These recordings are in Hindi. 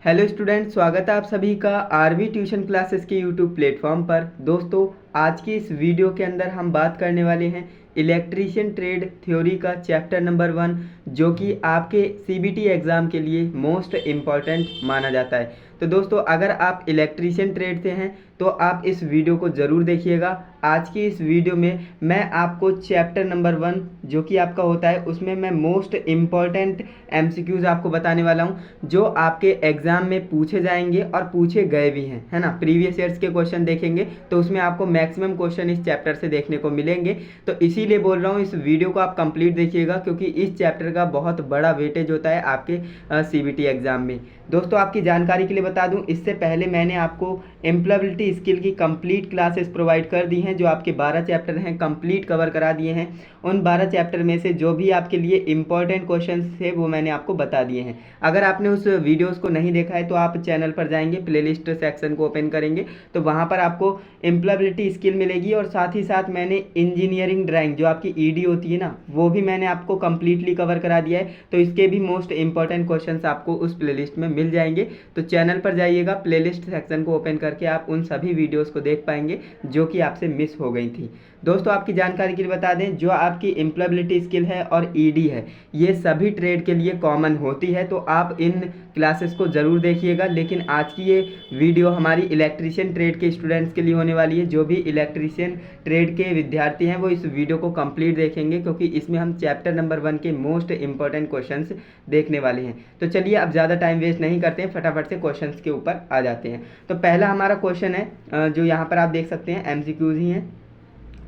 हेलो स्टूडेंट, स्वागत है आप सभी का आरवी ट्यूशन क्लासेस के यूट्यूब प्लेटफॉर्म पर। दोस्तों, आज की इस वीडियो के अंदर हम बात करने वाले हैं इलेक्ट्रीशियन ट्रेड थ्योरी का चैप्टर नंबर 1, जो कि आपके सीबीटी एग्ज़ाम के लिए मोस्ट इम्पॉर्टेंट माना जाता है। तो दोस्तों, अगर आप इलेक्ट्रीशियन ट्रेड से हैं तो आप इस वीडियो को ज़रूर देखिएगा। आज की इस वीडियो में मैं आपको चैप्टर नंबर 1 जो कि आपका होता है, उसमें मैं मोस्ट इम्पॉर्टेंट एमसीक्यूज़ आपको बताने वाला हूं जो आपके एग्ज़ाम में पूछे जाएंगे और पूछे गए भी हैं, है ना। प्रीवियस ईयर्स के क्वेश्चन देखेंगे तो उसमें आपको मैक्सिमम क्वेश्चन इस चैप्टर से देखने को मिलेंगे। तो इसीलिए बोल रहा हूँ इस वीडियो को आप कंप्लीट देखिएगा, क्योंकि इस चैप्टर का बहुत बड़ा वेटेज होता है आपके सीबीटी एग्ज़ाम में। दोस्तों, आपकी जानकारी के लिए बता दूं, इससे पहले मैंने आपको एम्प्लॉयबिलिटी स्किल की कंप्लीट क्लासेस प्रोवाइड कर दी हैं, जो आपके 12 चैप्टर हैं कंप्लीट कवर करा दिए हैं। उन 12 चैप्टर में से जो भी आपके लिए इंपॉर्टेंट क्वेश्चंस थे वो मैंने आपको बता दिए हैं। अगर आपने उस वीडियोस को नहीं देखा है तो आप चैनल पर जाएंगे, प्लेलिस्ट सेक्शन को ओपन करेंगे तो वहाँ पर आपको एम्प्लॉयबिलिटी स्किल मिलेगी, और साथ ही साथ मैंने इंजीनियरिंग ड्राइंग जो आपकी ईडी होती है ना, वो भी मैंने आपको कंप्लीटली कवर करा दिया है। तो इसके भी मोस्ट इंपॉर्टेंट क्वेश्चंस आपको उस प्लेलिस्ट में मिल जाएंगे। तो चैनल पर जाइएगा, प्लेलिस्ट सेक्शन को ओपन करके आप उन सभी वीडियोस को देख पाएंगे जो कि आपसे मिस हो गई थी। दोस्तों, आपकी जानकारी के लिए बता दें, जो आपकी एम्प्लॉयबिलिटी स्किल है और ईडी है, ये सभी ट्रेड के लिए कॉमन होती है। तो आप इन क्लासेस को ज़रूर देखिएगा। लेकिन आज की ये वीडियो हमारी इलेक्ट्रीशियन ट्रेड के स्टूडेंट्स के लिए होने वाली है। जो भी इलेक्ट्रीशियन ट्रेड के विद्यार्थी हैं वो इस वीडियो को कंप्लीट देखेंगे, क्योंकि इसमें हम चैप्टर नंबर 1 के मोस्ट इंपॉर्टेंट क्वेश्चंस देखने वाले हैं। तो चलिए, अब ज़्यादा टाइम वेस्ट नहीं करते हैं, फटाफट से क्वेश्चंस के ऊपर आ जाते हैं। तो पहला हमारा क्वेश्चन है, जो यहाँ पर आप देख सकते हैं, एमसीक्यूज ही हैं।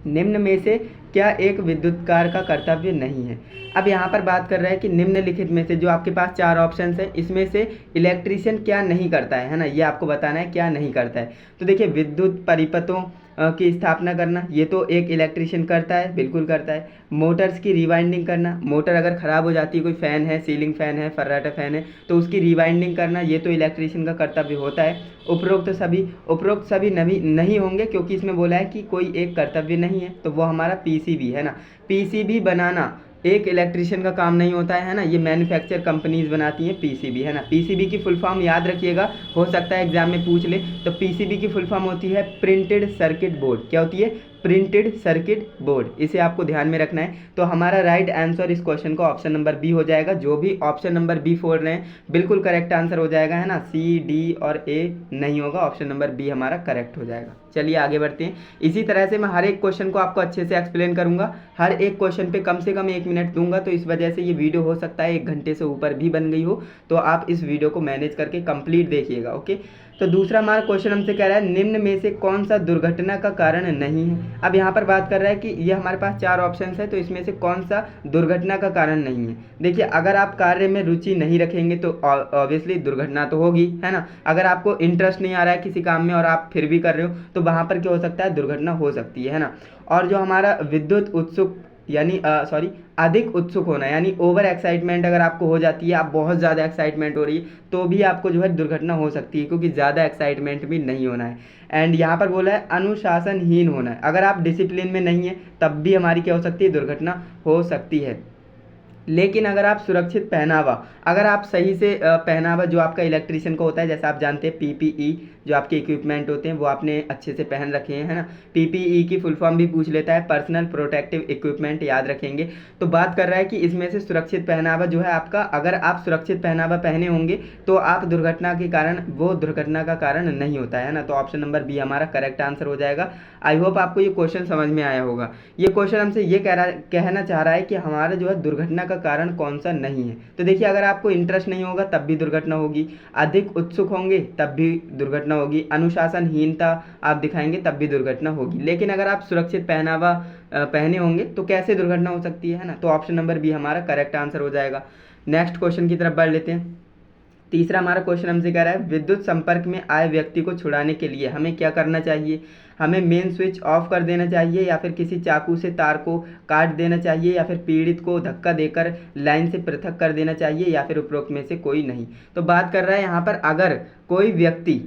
निम्न में से क्या एक विद्युतकार का कर्तव्य नहीं है। अब यहाँ पर बात कर रहा है कि निम्नलिखित में से, जो आपके पास 4 ऑप्शंस हैं, इसमें से इलेक्ट्रीशियन क्या नहीं करता है ना, ये आपको बताना है क्या नहीं करता है। तो देखिए, विद्युत परिपथों की स्थापना करना, ये तो एक इलेक्ट्रीशियन करता है, बिल्कुल करता है। मोटर्स की रिवाइंडिंग करना, मोटर अगर ख़राब हो जाती है, कोई फ़ैन है, सीलिंग फ़ैन है, फर्राटा फ़ैन है, तो उसकी रिवाइंडिंग करना, ये तो इलेक्ट्रीशियन का कर्तव्य होता है। उपरोक्त सभी नहीं होंगे, क्योंकि इसमें बोला है कि कोई एक कर्तव्य नहीं है, तो वो हमारा पीसीबी है ना। पीसीबी बनाना एक इलेक्ट्रीशियन का काम नहीं होता है ना, ये मैन्युफैक्चर कंपनीज बनाती हैं पीसीबी, है ना। पीसीबी की फुल फॉर्म याद रखिएगा, हो सकता है एग्जाम में पूछ ले। तो पीसीबी की फुल फॉर्म होती है प्रिंटेड सर्किट बोर्ड। क्या होती है? Printed circuit board. इसे आपको ध्यान में रखना है। तो हमारा राइट आंसर इस क्वेश्चन का ऑप्शन नंबर बी हो जाएगा। जो भी ऑप्शन नंबर बी फोड़ रहे हैं, बिल्कुल करेक्ट आंसर हो जाएगा, है ना। सी, डी और ए नहीं होगा, ऑप्शन नंबर बी हमारा करेक्ट हो जाएगा। चलिए आगे बढ़ते हैं। इसी तरह से मैं हर एक क्वेश्चन को आपको अच्छे से एक्सप्लेन करूंगा, हर एक क्वेश्चन पे कम से कम 1 मिनट दूंगा। तो इस वजह से ये वीडियो हो सकता है 1 घंटे से ऊपर भी बन गई हो, तो आप इस वीडियो को मैनेज करके कंप्लीट देखिएगा, ओके। तो दूसरा हमारा क्वेश्चन हमसे कह रहा है, निम्न में से कौन सा दुर्घटना का कारण नहीं है। अब यहाँ पर बात कर रहा है कि ये हमारे पास 4 ऑप्शंस है, तो इसमें से कौन सा दुर्घटना का कारण नहीं है। देखिए, अगर आप कार्य में रुचि नहीं रखेंगे तो ऑब्वियसली दुर्घटना तो होगी, है ना। अगर आपको इंटरेस्ट नहीं आ रहा है किसी काम में और आप फिर भी कर रहे हो, तो वहाँ पर क्या हो सकता है, दुर्घटना हो सकती है ना। और जो हमारा विद्युत उत्सुक यानी अधिक उत्सुक होना, यानी ओवर एक्साइटमेंट अगर आपको हो जाती है, आप बहुत ज़्यादा एक्साइटमेंट हो रही है, तो भी आपको जो है दुर्घटना हो सकती है, क्योंकि ज़्यादा एक्साइटमेंट भी नहीं होना है। एंड यहाँ पर बोला है अनुशासनहीन होना है, अगर आप डिसिप्लिन में नहीं है तब भी हमारी क्या हो सकती है, दुर्घटना हो सकती है। लेकिन अगर आप सुरक्षित पहनावा, अगर आप सही से पहनावा जो आपका इलेक्ट्रीशियन का होता है, जैसा आप जानते हैं पीपीई जो आपके इक्विपमेंट होते हैं वो आपने अच्छे से पहन रखे हैं, है ना। पीपीई की फुल फॉर्म भी पूछ लेता है, पर्सनल प्रोटेक्टिव इक्विपमेंट, याद रखेंगे। तो बात कर रहा है कि इसमें से सुरक्षित पहनावा जो है आपका, अगर आप सुरक्षित पहनावा पहने होंगे तो आप दुर्घटना के कारण, वो दुर्घटना का कारण नहीं होता है ना। तो ऑप्शन नंबर बी हमारा करेक्ट आंसर हो जाएगा। आई होप आपको ये क्वेश्चन समझ में आया होगा। ये क्वेश्चन हमसे ये कहना चाह रहा है कि हमारा जो है दुर्घटना का कारण कौन सा नहीं है। तो देखिए, अगर आपको इंटरेस्ट नहीं होगा तब भी दुर्घटना होगी, अधिक उत्सुक होंगे तब भी दुर्घटना होगी, अनुशासनहीनता आप दिखाएंगे तब भी दुर्घटना होगी। लेकिन अगर आप सुरक्षित पहनावा पहने होंगे तो कैसे दुर्घटना हो सकती है ना। तो ऑप्शन नंबर बी हमारा करेक्ट आंसर हो जाएगा। नेक्स्ट क्वेश्चन की तरफ बढ़ लेते हैं। तीसरा हमारा क्वेश्चन हमसे कह रहा है, विद्युत संपर्क में आए व्यक्ति को छुड़ाने के लिए हमें क्या करना चाहिए। हमें मेन स्विच ऑफ कर देना चाहिए, या फिर किसी चाकू से तार को काट देना चाहिए, या फिर पीड़ित को धक्का देकर लाइन से पृथक कर देना चाहिए, या फिर उपरोक्त में से कोई नहीं। तो बात कर रहा है यहाँ पर, अगर कोई व्यक्ति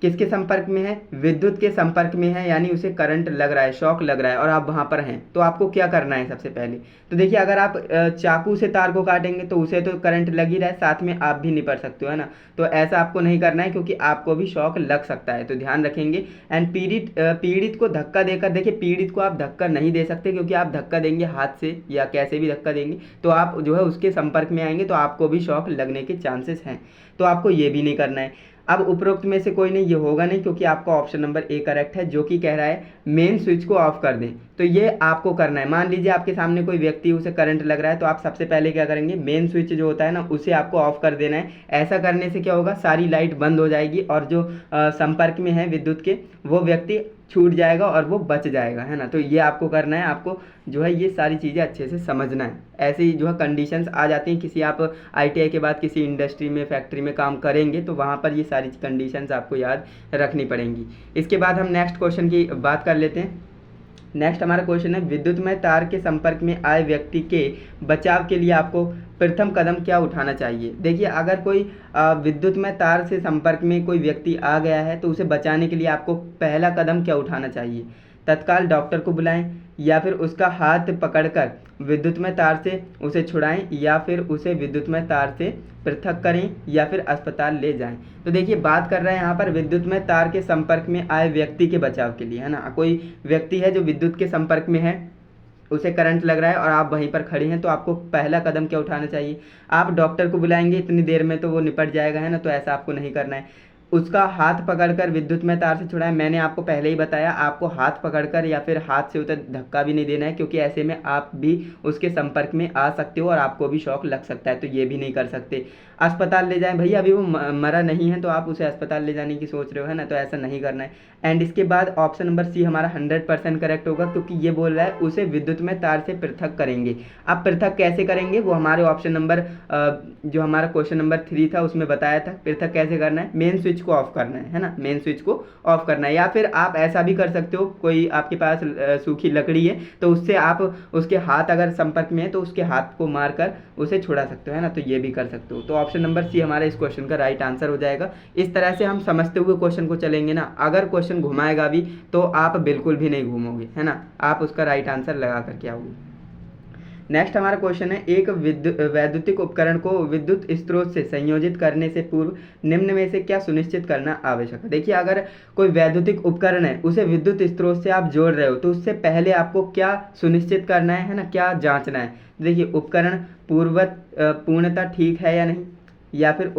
किसके संपर्क में है, विद्युत के संपर्क में है, यानी उसे करंट लग रहा है, शॉक लग रहा है और आप वहाँ पर हैं, तो आपको क्या करना है सबसे पहले। तो देखिए अगर आप चाकू से तार को काटेंगे तो उसे तो करंट लग ही रहा है, साथ में आप भी निपट सकते हो, है ना। तो ऐसा आपको नहीं करना है क्योंकि आपको भी शॉक लग सकता है, तो ध्यान रखेंगे। एंड पीड़ित को धक्का देकर, देखिए पीड़ित को आप धक्का नहीं दे सकते क्योंकि आप धक्का देंगे हाथ से या कैसे भी धक्का देंगे तो आप जो है उसके संपर्क में आएंगे तो आपको भी शॉक लगने के चांसेस हैं, तो आपको ये भी नहीं करना है। अब उपरोक्त में से कोई नहीं, ये होगा नहीं क्योंकि आपका ऑप्शन नंबर ए करेक्ट है, जो कि कह रहा है मेन स्विच को ऑफ कर दें। तो ये आपको करना है। मान लीजिए आपके सामने कोई व्यक्ति, उसे करंट लग रहा है, तो आप सबसे पहले क्या करेंगे, मेन स्विच जो होता है ना उसे आपको ऑफ कर देना है। ऐसा करने से क्या होगा, सारी लाइट बंद हो जाएगी और जो संपर्क में है विद्युत के वो व्यक्ति छूट जाएगा और वो बच जाएगा, है ना। तो ये आपको करना है, आपको जो है ये सारी चीज़ें अच्छे से समझना है। ऐसे ही जो है कंडीशंस आ जाती हैं, किसी आप आईटीआई के बाद किसी इंडस्ट्री में, फैक्ट्री में काम करेंगे तो वहाँ पर ये सारी कंडीशंस आपको याद रखनी पड़ेंगी। इसके बाद हम नेक्स्ट क्वेश्चन की बात कर लेते हैं। नेक्स्ट हमारा क्वेश्चन है, विद्युतमय तार के संपर्क में आए व्यक्ति के बचाव के लिए आपको प्रथम कदम क्या उठाना चाहिए। देखिए अगर कोई विद्युतमय तार से संपर्क में कोई व्यक्ति आ गया है तो उसे बचाने के लिए आपको पहला कदम क्या उठाना चाहिए। तत्काल डॉक्टर को बुलाएं, या फिर उसका हाथ पकड़कर विद्युतमय तार से उसे छुड़ाएं, या फिर उसे विद्युतमय तार से पृथक करें, या फिर अस्पताल ले जाएं। तो देखिए बात कर रहे हैं यहाँ पर विद्युतमय तार के संपर्क में आए व्यक्ति के बचाव के लिए, है ना। कोई व्यक्ति है जो विद्युत के संपर्क में है, उसे करंट लग रहा है और आप वहीं पर खड़े हैं, तो आपको पहला कदम क्या उठाना चाहिए। आप डॉक्टर को बुलाएंगे, इतनी देर में तो वो निपट जाएगा, है ना, तो ऐसा आपको नहीं करना है। उसका हाथ पकड़कर विद्युतमय तार से छुड़ाएं। मैंने आपको पहले ही बताया, आपको हाथ पकड़कर या फिर हाथ से उधर धक्का भी नहीं देना है क्योंकि ऐसे में आप भी उसके संपर्क में आ सकते हो और आपको भी शॉक लग सकता है, तो ये भी नहीं कर सकते। अस्पताल ले जाएं, भैया अभी वो मरा नहीं है तो आप उसे अस्पताल ले जाने की सोच रहे हो, है ना, तो ऐसा नहीं करना है। एंड इसके बाद ऑप्शन नंबर सी हमारा 100% करेक्ट होगा क्योंकि ये बोल रहा है उसे विद्युतमय तार से पृथक करेंगे। अब पृथक कैसे करेंगे वो हमारे ऑप्शन नंबर जो हमारा क्वेश्चन नंबर 3 था उसमें बताया था। पृथक कैसे करना है, मेन स्विच को ऑफ करना है ना, मेन स्विच को ऑफ करना है। या फिर आप ऐसा भी कर सकते हो, कोई आपके पास सूखी लकड़ी है तो उससे आप उसके हाथ अगर संपर्क में है तो उसके हाथ को मारकर उसे छुड़ा सकते हो, है ना, तो ये भी कर सकते हो। तो ऑप्शन नंबर सी हमारा इस क्वेश्चन का राइट आंसर हो जाएगा। इस तरह से हम समझते हुए क्वेश्चन को चलेंगे ना, अगर क्वेश्चन घुमाएगा भी तो आप बिल्कुल भी नहीं घूमोगे, है ना, आप उसका राइट आंसर लगा करके आओगे। नेक्स्ट हमारा क्वेश्चन है, एक वैद्युतिक उपकरण को विद्युत स्रोत से संयोजित करने से पूर्व निम्न में से क्या सुनिश्चित करना आवश्यक है। देखिए अगर कोई वैद्युतिक उपकरण है उसे विद्युत स्रोत से आप जोड़ रहे हो तो उससे पहले आपको क्या सुनिश्चित करना है ना, क्या जांचना है। देखिए उपकरण पूर्णतः ठीक है या नहीं, या फिर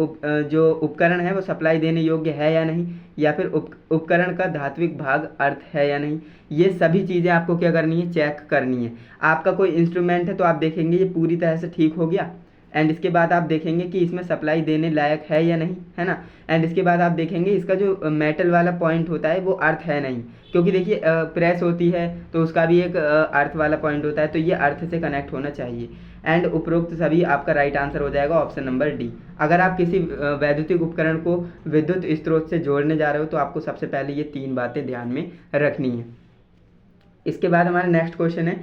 जो उपकरण है वो सप्लाई देने योग्य है या नहीं, या फिर उपकरण का धात्विक भाग अर्थ है या नहीं। ये सभी चीज़ें आपको क्या करनी है, चेक करनी है। आपका कोई इंस्ट्रूमेंट है तो आप देखेंगे ये पूरी तरह से ठीक हो गया, एंड इसके बाद आप देखेंगे कि इसमें सप्लाई देने लायक है या नहीं, है ना। एंड इसके बाद आप देखेंगे इसका जो मेटल वाला पॉइंट होता है वो अर्थ है नहीं, क्योंकि देखिए प्रेस होती है तो उसका भी एक अर्थ वाला पॉइंट होता है, तो ये अर्थ से कनेक्ट होना चाहिए। एंड उपरोक्त सभी आपका राइट आंसर हो जाएगा ऑप्शन नंबर डी। अगर आप किसी वैद्युतिक उपकरण को विद्युत स्रोत से जोड़ने जा रहे हो तो आपको सबसे पहले ये 3 बातें ध्यान में रखनी है। इसके बाद हमारा नेक्स्ट क्वेश्चन है,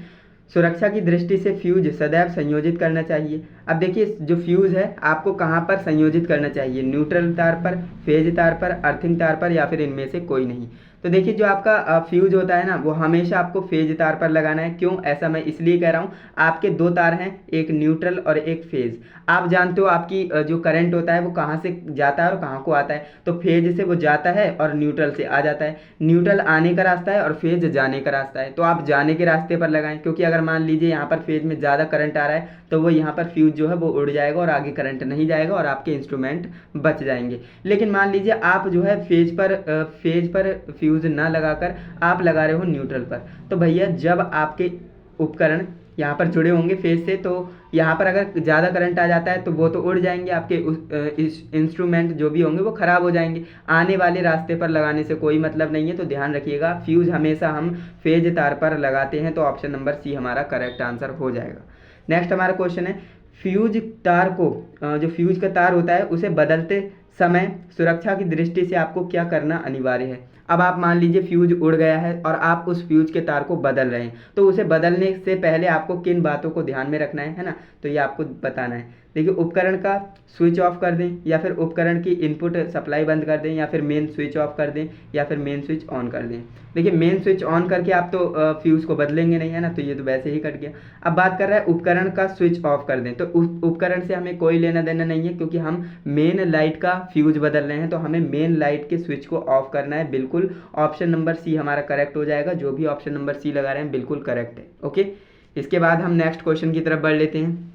सुरक्षा की दृष्टि से फ्यूज सदैव संयोजित करना चाहिए। अब देखिए जो फ्यूज है आपको कहाँ पर संयोजित करना चाहिए, न्यूट्रल तार पर, फेज तार पर, अर्थिंग तार पर, या फिर इनमें से कोई नहीं। तो देखिए जो आपका फ्यूज होता है ना वो हमेशा आपको फेज तार पर लगाना है। क्यों ऐसा मैं इसलिए कह रहा हूँ, आपके 2 तार हैं, एक न्यूट्रल और एक फेज। आप जानते हो आपकी जो करंट होता है वो कहाँ से जाता है और कहाँ को आता है, तो फेज से वो जाता है और न्यूट्रल से आ जाता है। न्यूट्रल आने का रास्ता है और फेज जाने का रास्ता है, तो आप जाने के रास्ते पर लगाएं, क्योंकि अगर मान लीजिए यहाँ पर फेज में ज़्यादा करंट आ रहा है तो वो यहाँ पर फ्यूज जो है वो उड़ जाएगा और आगे करंट नहीं जाएगा और आपके इंस्ट्रूमेंट बच जाएंगे। लेकिन मान लीजिए आप जो है फेज पर फ्यूज ना लगाकर आप लगा रहे हो न्यूट्रल पर, तो भैया जब आपके उपकरण यहाँ पर जुड़े होंगे फेज से, तो यहाँ पर अगर ज़्यादा करंट आ जाता है तो वो तो उड़ जाएंगे, आपके इंस्ट्रूमेंट जो भी होंगे वो ख़राब हो जाएंगे। आने वाले रास्ते पर लगाने से कोई मतलब नहीं है, तो ध्यान रखिएगा फ्यूज़ हमेशा हम फेज तार पर लगाते हैं, तो ऑप्शन नंबर सी हमारा करेक्ट आंसर हो जाएगा। नेक्स्ट हमारा क्वेश्चन है, फ्यूज तार को जो फ्यूज का तार होता है उसे बदलते समय सुरक्षा की दृष्टि से आपको क्या करना अनिवार्य है। अब आप मान लीजिए फ्यूज उड़ गया है और आप उस फ्यूज के तार को बदल रहे हैं, तो उसे बदलने से पहले आपको किन बातों को ध्यान में रखना है ना, तो ये आपको बताना है। देखिए उपकरण का स्विच ऑफ कर दें, या फिर उपकरण की इनपुट सप्लाई बंद कर दें, या फिर मेन स्विच ऑफ कर दें, या फिर मेन स्विच ऑन कर दें। देखिए मेन स्विच ऑन करके आप तो फ्यूज़ को बदलेंगे नहीं, है ना, तो ये तो वैसे ही कट गया। अब बात कर रहा है उपकरण का स्विच ऑफ कर दें, तो उस उपकरण से हमें कोई लेना देना नहीं है, क्योंकि हम मेन लाइट का फ्यूज बदल रहे हैं, तो हमें मेन लाइट के स्विच को ऑफ करना है। बिल्कुल ऑप्शन नंबर सी हमारा करेक्ट हो जाएगा। जो भी ऑप्शन नंबर सी लगा रहे हैं बिल्कुल करेक्ट है। ओके, इसके बाद हम नेक्स्ट क्वेश्चन की तरफ बढ़ लेते हैं।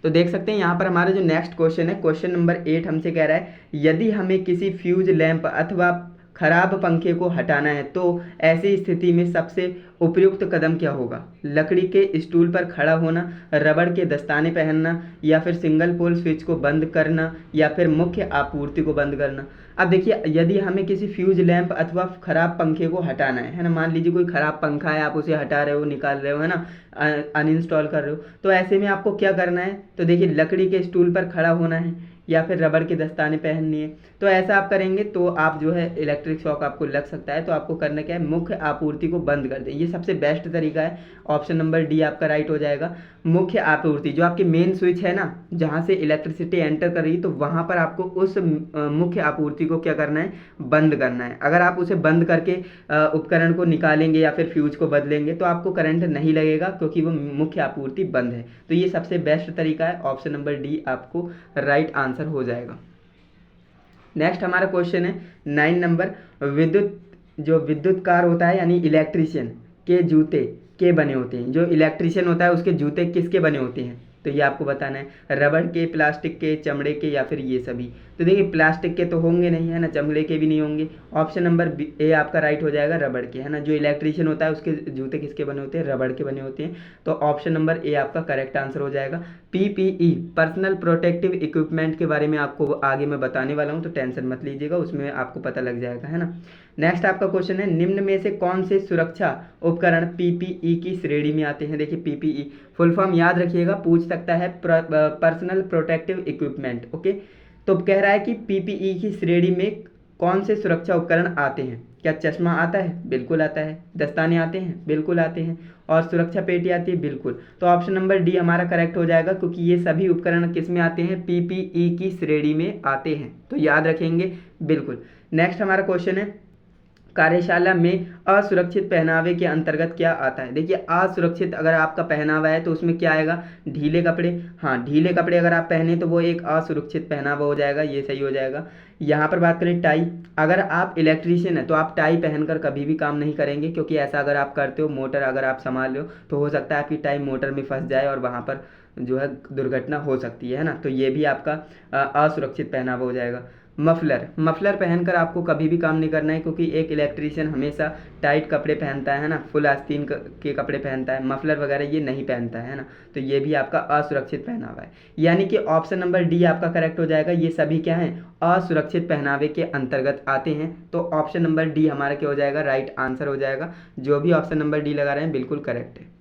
तो देख सकते हैं यहाँ पर हमारा जो नेक्स्ट क्वेश्चन है, क्वेश्चन नंबर 8 हमसे कह रहा है यदि हमें किसी फ्यूज लैंप अथवा खराब पंखे को हटाना है तो ऐसी स्थिति में सबसे उपयुक्त कदम क्या होगा? लकड़ी के स्टूल पर खड़ा होना, रबड़ के दस्ताने पहनना, या फिर सिंगल पोल स्विच को बंद करना, या फिर मुख्य आपूर्ति को बंद करना। अब देखिए यदि हमें किसी फ्यूज लैंप अथवा खराब पंखे को हटाना है ना, मान लीजिए कोई खराब पंखा है, आप उसे हटा रहे हो, निकाल रहे हो, है ना, अनइंस्टॉल कर रहे हो, तो ऐसे में आपको क्या करना है? तो देखिए लकड़ी के स्टूल पर खड़ा होना है, या फिर रबड़ के दस्ताने पहननी है। तो ऐसा आप करेंगे तो आप जो है इलेक्ट्रिक शॉक आपको लग सकता है, तो आपको करना क्या है? मुख्य आपूर्ति को बंद कर दें। ये सबसे बेस्ट तरीका है। ऑप्शन नंबर डी आपका राइट हो जाएगा। मुख्य आपूर्ति जो आपकी मेन स्विच है ना, जहाँ से इलेक्ट्रिसिटी एंटर कर रही है, तो वहाँ पर आपको उस मुख्य आपूर्ति को क्या करना है? बंद करना है। अगर आप उसे बंद करके उपकरण को निकालेंगे या फिर फ्यूज को बदलेंगे तो आपको करंट नहीं लगेगा, क्योंकि वो मुख्य आपूर्ति बंद है। तो ये सबसे बेस्ट तरीका है। ऑप्शन नंबर डी आपको राइट आंसर हो जाएगा। नेक्स्ट हमारा क्वेश्चन है 9 नंबर, विद्युत कार होता है यानी इलेक्ट्रीशियन के जूते के बने होते हैं। जो इलेक्ट्रीशियन होता है उसके जूते किसके बने होते हैं? तो ये आपको बताना है। रबड़ के, प्लास्टिक के, चमड़े के, या फिर ये सभी। तो देखिए प्लास्टिक के तो होंगे नहीं, है ना, चमड़े के भी नहीं होंगे। ऑप्शन नंबर ए आपका राइट हो जाएगा, रबड़ के, है ना। जो इलेक्ट्रीशियन होता है उसके जूते किसके बने होते हैं? रबड़ के बने होते हैं। तो ऑप्शन नंबर ए आपका करेक्ट आंसर हो जाएगा। पीपीई पर्सनल प्रोटेक्टिव इक्विपमेंट के बारे में आपको आगे मैं बताने वाला हूँ, तो टेंशन मत लीजिएगा, उसमें आपको पता लग जाएगा, है ना। नेक्स्ट आपका क्वेश्चन है निम्न में से कौन से सुरक्षा उपकरण पीपीई की श्रेणी में आते हैं? देखिए पीपीई फुल फॉर्म याद रखिएगा, पूछ सकता है, पर्सनल प्रोटेक्टिव इक्विपमेंट। ओके, तो कह रहा है कि पीपीई की श्रेणी में कौन से सुरक्षा उपकरण आते हैं? क्या चश्मा आता है? बिल्कुल आता है। दस्ताने आते हैं? बिल्कुल आते हैं। और सुरक्षा पेटी आती है? बिल्कुल। तो ऑप्शन नंबर डी हमारा करेक्ट हो जाएगा, क्योंकि ये सभी उपकरण किस में आते हैं? पीपीई की श्रेणी में आते हैं। तो याद रखेंगे बिल्कुल। नेक्स्ट हमारा क्वेश्चन है कार्यशाला में असुरक्षित पहनावे के अंतर्गत क्या आता है? देखिए असुरक्षित अगर आपका पहनावा है तो उसमें क्या आएगा? ढीले कपड़े। हाँ, ढीले कपड़े अगर आप पहने तो वो एक असुरक्षित पहनावा हो जाएगा, ये सही हो जाएगा। यहाँ पर बात करें टाई, अगर आप इलेक्ट्रीशियन है तो आप टाई पहनकर कभी भी काम नहीं करेंगे, क्योंकि ऐसा अगर आप करते हो, मोटर अगर आप संभाल रहे हो, तो हो सकता है आपकी टाई मोटर में फंस जाए और वहाँ पर जो है दुर्घटना हो सकती है ना। तो ये भी आपका असुरक्षित पहनावा हो जाएगा। मफलर पहनकर आपको कभी भी काम नहीं करना है, क्योंकि एक इलेक्ट्रीशियन हमेशा टाइट कपड़े पहनता है ना, फुल आस्तीन के कपड़े पहनता है, मफलर वगैरह ये नहीं पहनता है ना। तो ये भी आपका असुरक्षित पहनावा है, यानी कि ऑप्शन नंबर डी आपका करेक्ट हो जाएगा। ये सभी क्या हैं? असुरक्षित पहनावे के अंतर्गत आते हैं। तो ऑप्शन नंबर डी हमारा क्या हो जाएगा? राइट आंसर हो जाएगा। जो भी ऑप्शन नंबर डी लगा रहे हैं बिल्कुल करेक्ट है।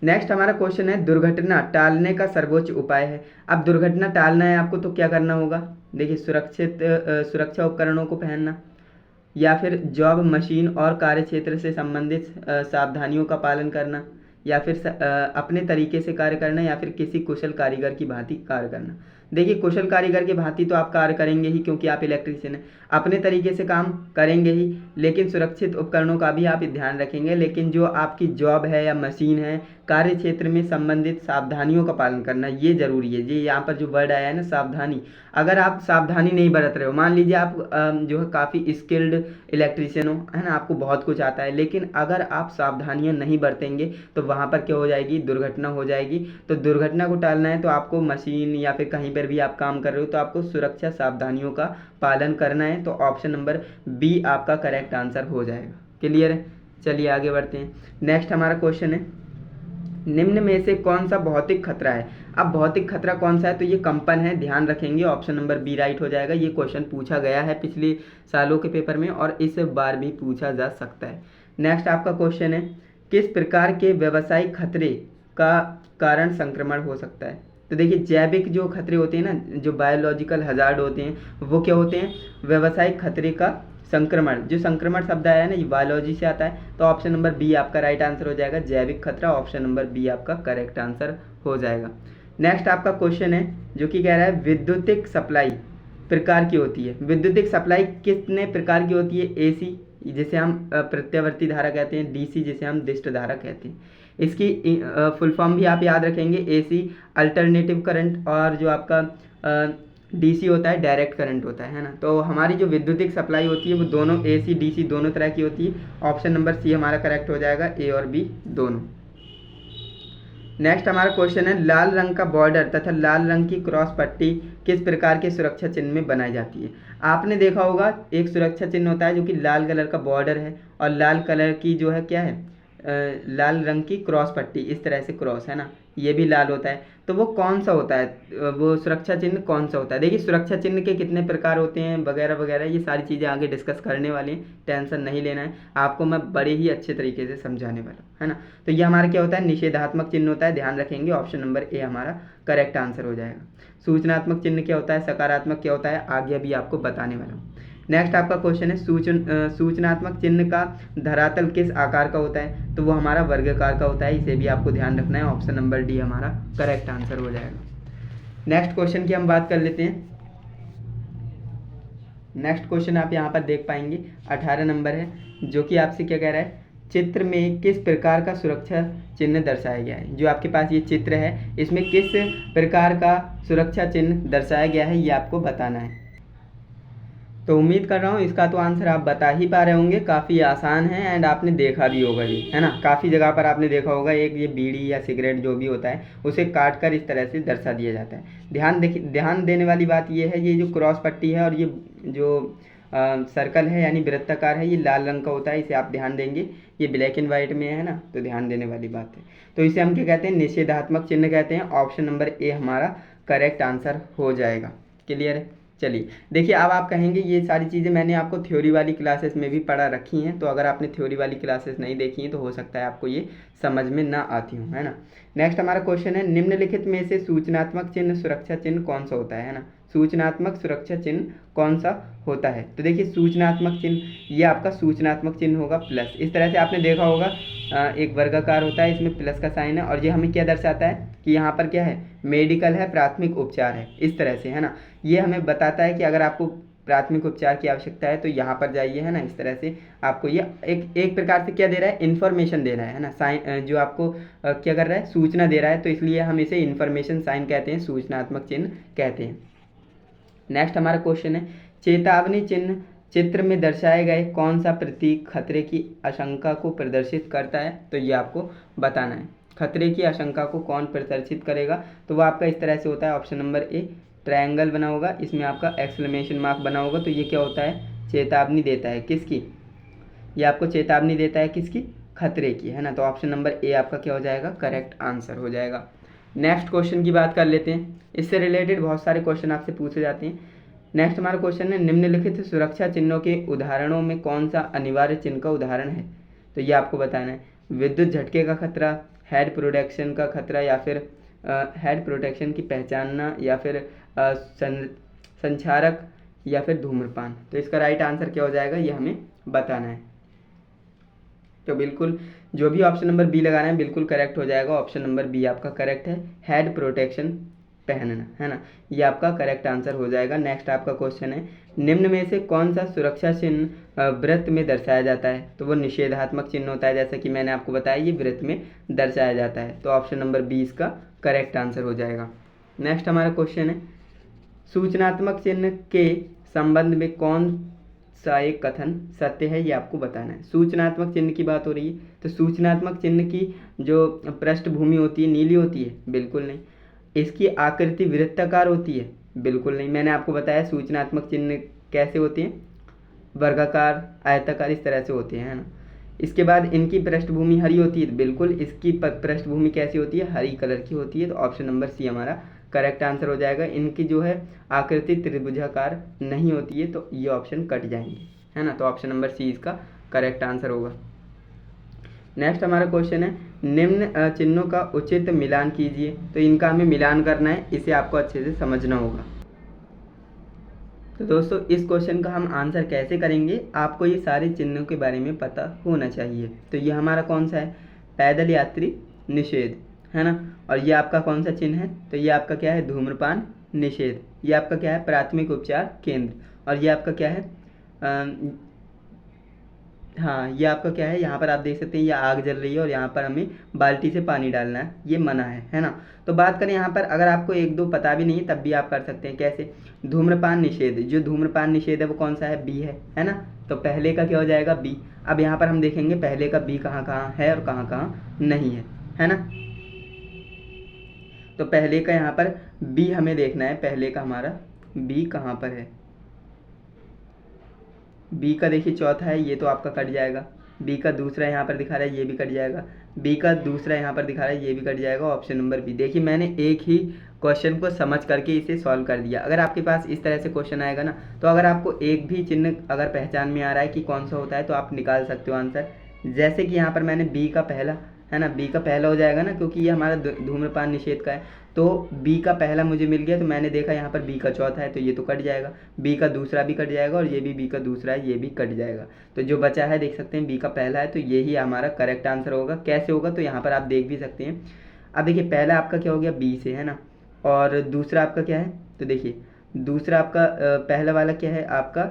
नेक्स्ट हमारा क्वेश्चन है दुर्घटना टालने का सर्वोच्च उपाय है। अब दुर्घटना टालना है आपको तो क्या करना होगा? देखिए सुरक्षा उपकरणों को पहनना, या फिर जॉब, मशीन और कार्य क्षेत्र से संबंधित सावधानियों का पालन करना, या फिर अपने तरीके से कार्य करना, या फिर किसी कुशल कारीगर की भांति कार्य करना। देखिए कुशल कारीगर की भांति तो आप कार्य करेंगे ही, क्योंकि आप इलेक्ट्रीशियन हैं, अपने तरीके से काम करेंगे ही, लेकिन सुरक्षित उपकरणों का भी आप ध्यान रखेंगे। लेकिन जो आपकी जॉब है या मशीन है, कार्य क्षेत्र में संबंधित सावधानियों का पालन करना ये जरूरी है। ये यहाँ पर जो वर्ड आया है ना सावधानी, अगर आप सावधानी नहीं बरत रहे हो, मान लीजिए आप जो है काफ़ी स्किल्ड इलेक्ट्रीशियन हो, है ना, आपको बहुत कुछ आता है, लेकिन अगर आप सावधानियां नहीं बरतेंगे तो वहाँ पर क्या हो जाएगी? दुर्घटना हो जाएगी। तो दुर्घटना को टालना है तो आपको मशीन या फिर कहीं पर भी आप काम कर रहे हो तो आपको सुरक्षा सावधानियों का पालन करना है। तो ऑप्शन नंबर बी आपका करेक्ट आंसर हो जाएगा। क्लियर है? चलिए आगे बढ़ते हैं। नेक्स्ट हमारा क्वेश्चन है निम्न में से कौन सा भौतिक खतरा है? अब भौतिक खतरा कौन सा है? तो ये कंपन है, ध्यान रखेंगे। ऑप्शन नंबर बी राइट हो जाएगा। ये क्वेश्चन पूछा गया है पिछले सालों के पेपर में और इस बार भी पूछा जा सकता है। नेक्स्ट आपका क्वेश्चन है किस प्रकार के व्यावसायिक खतरे का कारण संक्रमण हो सकता है? तो देखिए जैविक जो खतरे होते हैं ना, जो बायोलॉजिकल हजार्ड होते हैं, वो क्या होते हैं? व्यावसायिक खतरे का संक्रमण। जो संक्रमण शब्द आया है ना, ये बायोलॉजी से आता है। तो ऑप्शन नंबर बी आपका राइट आंसर हो जाएगा, जैविक खतरा। ऑप्शन नंबर बी आपका करेक्ट आंसर हो जाएगा। नेक्स्ट आपका क्वेश्चन है जो कि कह रहा है विद्युतिक सप्लाई प्रकार की होती है। विद्युतिक सप्लाई कितने प्रकार की होती है? एसी जिसे हम प्रत्यावर्ती धारा कहते हैं, डीसी जिसे हम दिष्ट धारा कहते हैं। इसकी फुल फॉर्म भी आप याद रखेंगे, एसी अल्टरनेटिव करंट, और जो आपका डीसी होता है डायरेक्ट करंट होता है ना। तो हमारी जो विद्युतिक सप्लाई होती है वो दोनों एसी डीसी दोनों तरह की होती है। ऑप्शन नंबर सी हमारा करेक्ट हो जाएगा, ए और बी दोनों। नेक्स्ट हमारा क्वेश्चन है लाल रंग का बॉर्डर तथा लाल रंग की क्रॉस पट्टी किस प्रकार के सुरक्षा चिन्ह में बनाई जाती है? आपने देखा होगा एक सुरक्षा चिन्ह होता है जो कि लाल कलर का बॉर्डर है और लाल कलर की जो है क्या है, लाल रंग की क्रॉस पट्टी, इस तरह से क्रॉस है ना, ये भी लाल होता है। तो वो कौन सा होता है, वो सुरक्षा चिन्ह कौन सा होता है? देखिए सुरक्षा चिन्ह के कितने प्रकार होते हैं वगैरह वगैरह, ये सारी चीज़ें आगे डिस्कस करने वाले हैं, टेंशन नहीं लेना है, आपको मैं बड़े ही अच्छे तरीके से समझाने वाला हूँ, है ना। तो ये हमारा क्या होता है, निषेधात्मक चिन्ह होता है, ध्यान रखेंगे। ऑप्शन नंबर ए हमारा करेक्ट आंसर हो जाएगा। सूचनात्मक चिन्ह क्या होता है, सकारात्मक क्या होता है, आगे अभी आपको बताने वाला हूँ। नेक्स्ट आपका क्वेश्चन है सूचनात्मक चिन्ह का धरातल किस आकार का होता है? तो वो हमारा वर्गाकार का होता है, इसे भी आपको ध्यान रखना है। ऑप्शन नंबर डी हमारा करेक्ट आंसर हो जाएगा। नेक्स्ट क्वेश्चन की हम बात कर लेते हैं। नेक्स्ट क्वेश्चन आप यहाँ पर देख पाएंगे 18 नंबर है, जो कि आपसे क्या कह रहा है, चित्र में किस प्रकार का सुरक्षा चिन्ह दर्शाया गया है? जो आपके पास ये चित्र है इसमें किस प्रकार का सुरक्षा चिन्ह दर्शाया गया है, ये आपको बताना है। तो उम्मीद कर रहा हूँ इसका तो आंसर आप बता ही पा रहे होंगे, काफ़ी आसान है एंड आपने देखा भी होगा ये, है ना। काफ़ी जगह पर आपने देखा होगा, एक ये बीड़ी या सिगरेट जो भी होता है उसे काट कर इस तरह से दर्शा दिया जाता है। ध्यान देने वाली बात ये है, ये जो क्रॉस पट्टी है और ये जो सर्कल है यानी वृत्ताकार है, ये लाल रंग का होता है, इसे आप ध्यान देंगे। ये ब्लैक एंड वाइट में है ना, तो ध्यान देने वाली बात है। तो इसे हम क्या कहते हैं, निषेधात्मक चिन्ह कहते हैं। ऑप्शन नंबर ए हमारा करेक्ट आंसर हो जाएगा। क्लियर है? चलिए देखिए, अब आप कहेंगे ये सारी चीज़ें मैंने आपको थ्योरी वाली क्लासेस में भी पढ़ा रखी हैं, तो अगर आपने थ्योरी वाली क्लासेस नहीं देखी हैं तो हो सकता है आपको ये समझ में ना आती हूँ, है ना। नेक्स्ट हमारा क्वेश्चन है निम्नलिखित में से सूचनात्मक चिन्ह सुरक्षा चिन्ह कौन सा होता है ना। सूचनात्मक सुरक्षा चिन्ह कौन सा होता है? तो देखिए सूचनात्मक चिन्ह ये आपका सूचनात्मक चिन्ह होगा प्लस, इस तरह से आपने देखा होगा एक वर्गाकार होता है, इसमें प्लस का साइन है और ये हमें क्या दर्शाता है कि यहाँ पर क्या है, मेडिकल है, प्राथमिक उपचार है, इस तरह से, है ना। ये हमें बताता है कि अगर आपको प्राथमिक उपचार की आवश्यकता है तो यहाँ पर जाइए, है ना। इस तरह से आपको ये एक प्रकार से क्या दे रहा है, इन्फॉर्मेशन दे रहा है ना। साइन जो आपको क्या कर रहा है, सूचना दे रहा है, तो इसलिए हम इसे इन्फॉर्मेशन साइन कहते हैं, सूचनात्मक चिन्ह कहते हैं। नेक्स्ट हमारा क्वेश्चन है चेतावनी चिन्ह चित्र में दर्शाए गए कौन सा प्रतीक खतरे की आशंका को प्रदर्शित करता है? तो ये आपको बताना है। खतरे की आशंका को कौन प्रदर्शित करेगा? तो वो आपका इस तरह से होता है। ऑप्शन नंबर ए ट्रायंगल बना होगा, इसमें आपका एक्सक्लेमेशन मार्क बना होगा, तो ये क्या होता है, चेतावनी देता है किसकी, ये आपको चेतावनी देता है किसकी, खतरे की, है ना। तो ऑप्शन नंबर ए आपका क्या हो जाएगा, करेक्ट आंसर हो जाएगा। नेक्स्ट क्वेश्चन की बात कर लेते हैं, इससे रिलेटेड बहुत सारे क्वेश्चन आपसे पूछे जाते हैं। नेक्स्ट हमारा क्वेश्चन है निम्नलिखित सुरक्षा चिन्हों के उदाहरणों में कौन सा अनिवार्य चिन्ह का उदाहरण है? तो ये आपको बताना है। विद्युत झटके का खतरा, हेड प्रोटेक्शन का खतरा, या फिर हेड प्रोटेक्शन की पहचानना, या फिर संचारक, या फिर धूम्रपान। तो इसका राइट आंसर क्या हो जाएगा, ये हमें बताना है। तो बिल्कुल जो भी ऑप्शन नंबर बी लगाना है बिल्कुल करेक्ट हो जाएगा। ऑप्शन नंबर बी आपका करेक्ट है, हेड प्रोटेक्शन पहनना, है ना, ये आपका करेक्ट आंसर हो जाएगा। नेक्स्ट आपका क्वेश्चन है निम्न में से कौन सा सुरक्षा चिन्ह वृत्त में दर्शाया जाता है? तो वो निषेधात्मक चिन्ह होता है, जैसा कि मैंने आपको बताया ये वृत्त में दर्शाया जाता है। तो ऑप्शन नंबर 20 का करेक्ट आंसर हो जाएगा। नेक्स्ट हमारा क्वेश्चन है सूचनात्मक चिन्ह के संबंध में कौन सा एक कथन सत्य है, ये आपको बताना है। सूचनात्मक चिन्ह की बात हो रही है, तो सूचनात्मक चिन्ह की जो पृष्ठभूमि होती है नीली होती है? बिल्कुल नहीं। इसकी आकृति वृत्ताकार होती है? बिल्कुल नहीं। मैंने आपको बताया सूचनात्मक चिन्ह कैसे होते हैं, वर्गाकार, आयताकार, इस तरह से होते हैं, है ना। इसके बाद इनकी पृष्ठभूमि हरी होती है? बिल्कुल। इसकी पृष्ठभूमि कैसी होती है, हरी कलर की होती है। तो ऑप्शन नंबर सी हमारा करेक्ट आंसर हो जाएगा। इनकी जो है आकृति त्रिभुजाकार नहीं होती है, तो ये ऑप्शन कट जाएंगे, है ना। तो ऑप्शन नंबर सी इसका करेक्ट आंसर होगा। नेक्स्ट हमारा क्वेश्चन है निम्न चिन्हों का उचित मिलान कीजिए। तो इनका हमें मिलान करना है, इसे आपको अच्छे से समझना होगा। तो दोस्तों इस क्वेश्चन का हम आंसर कैसे करेंगे, आपको ये सारे चिन्हों के बारे में पता होना चाहिए। तो ये हमारा कौन सा है, पैदल यात्री निषेध, है ना। और ये आपका कौन सा चिन्ह है, तो ये आपका क्या है, धूम्रपान निषेध। ये आपका क्या है, प्राथमिक उपचार केंद्र। और ये आपका क्या है, हाँ ये आपका क्या है, यहाँ पर आप देख सकते हैं ये आग जल रही है और यहाँ पर हमें बाल्टी से पानी डालना है, ये मना है ना। तो बात करें यहाँ पर, अगर आपको एक दो पता भी नहीं है तब भी आप कर सकते हैं। कैसे, धूम्रपान निषेध, जो धूम्रपान निषेध है वो कौन सा है, बी है ना। तो पहले का क्या हो जाएगा, बी। अब यहाँ पर हम देखेंगे पहले का बी कहाँ कहाँ है और कहाँ कहाँ नहीं है ना। तो पहले का यहाँ पर बी हमें देखना है, पहले का हमारा बी कहाँ पर है। बी का देखिए चौथा है, ये तो आपका कट जाएगा। बी का दूसरा यहाँ पर दिखा रहा है, ये भी कट जाएगा। बी का दूसरा यहाँ पर दिखा रहा है, ये भी कट जाएगा। Option number B. देखिए मैंने एक ही क्वेश्चन को समझ करके इसे सॉल्व कर दिया। अगर आपके पास इस तरह से क्वेश्चन आएगा ना, तो अगर आपको एक भी चिन्ह अगर पहचान में आ रहा है कि कौन सा होता है, तो आप निकाल सकते हो आंसर। जैसे कि यहाँ पर मैंने बी का पहला है ना, बी का पहला हो जाएगा ना, क्योंकि ये हमारा धूम्रपान निषेध का है। तो बी का पहला मुझे मिल गया, तो मैंने देखा यहाँ पर बी का चौथा है, तो ये तो कट जाएगा। बी का दूसरा भी कट जाएगा और ये भी बी का दूसरा है, ये भी कट जाएगा। तो जो बचा है देख सकते हैं बी का पहला है, तो ये ही हमारा करेक्ट आंसर होगा। कैसे होगा, तो यहाँ पर आप देख भी सकते हैं। अब देखिए पहला आपका क्या हो गया, बी से है ना, और दूसरा आपका क्या है, तो देखिए दूसरा आपका पहला वाला क्या है आपका,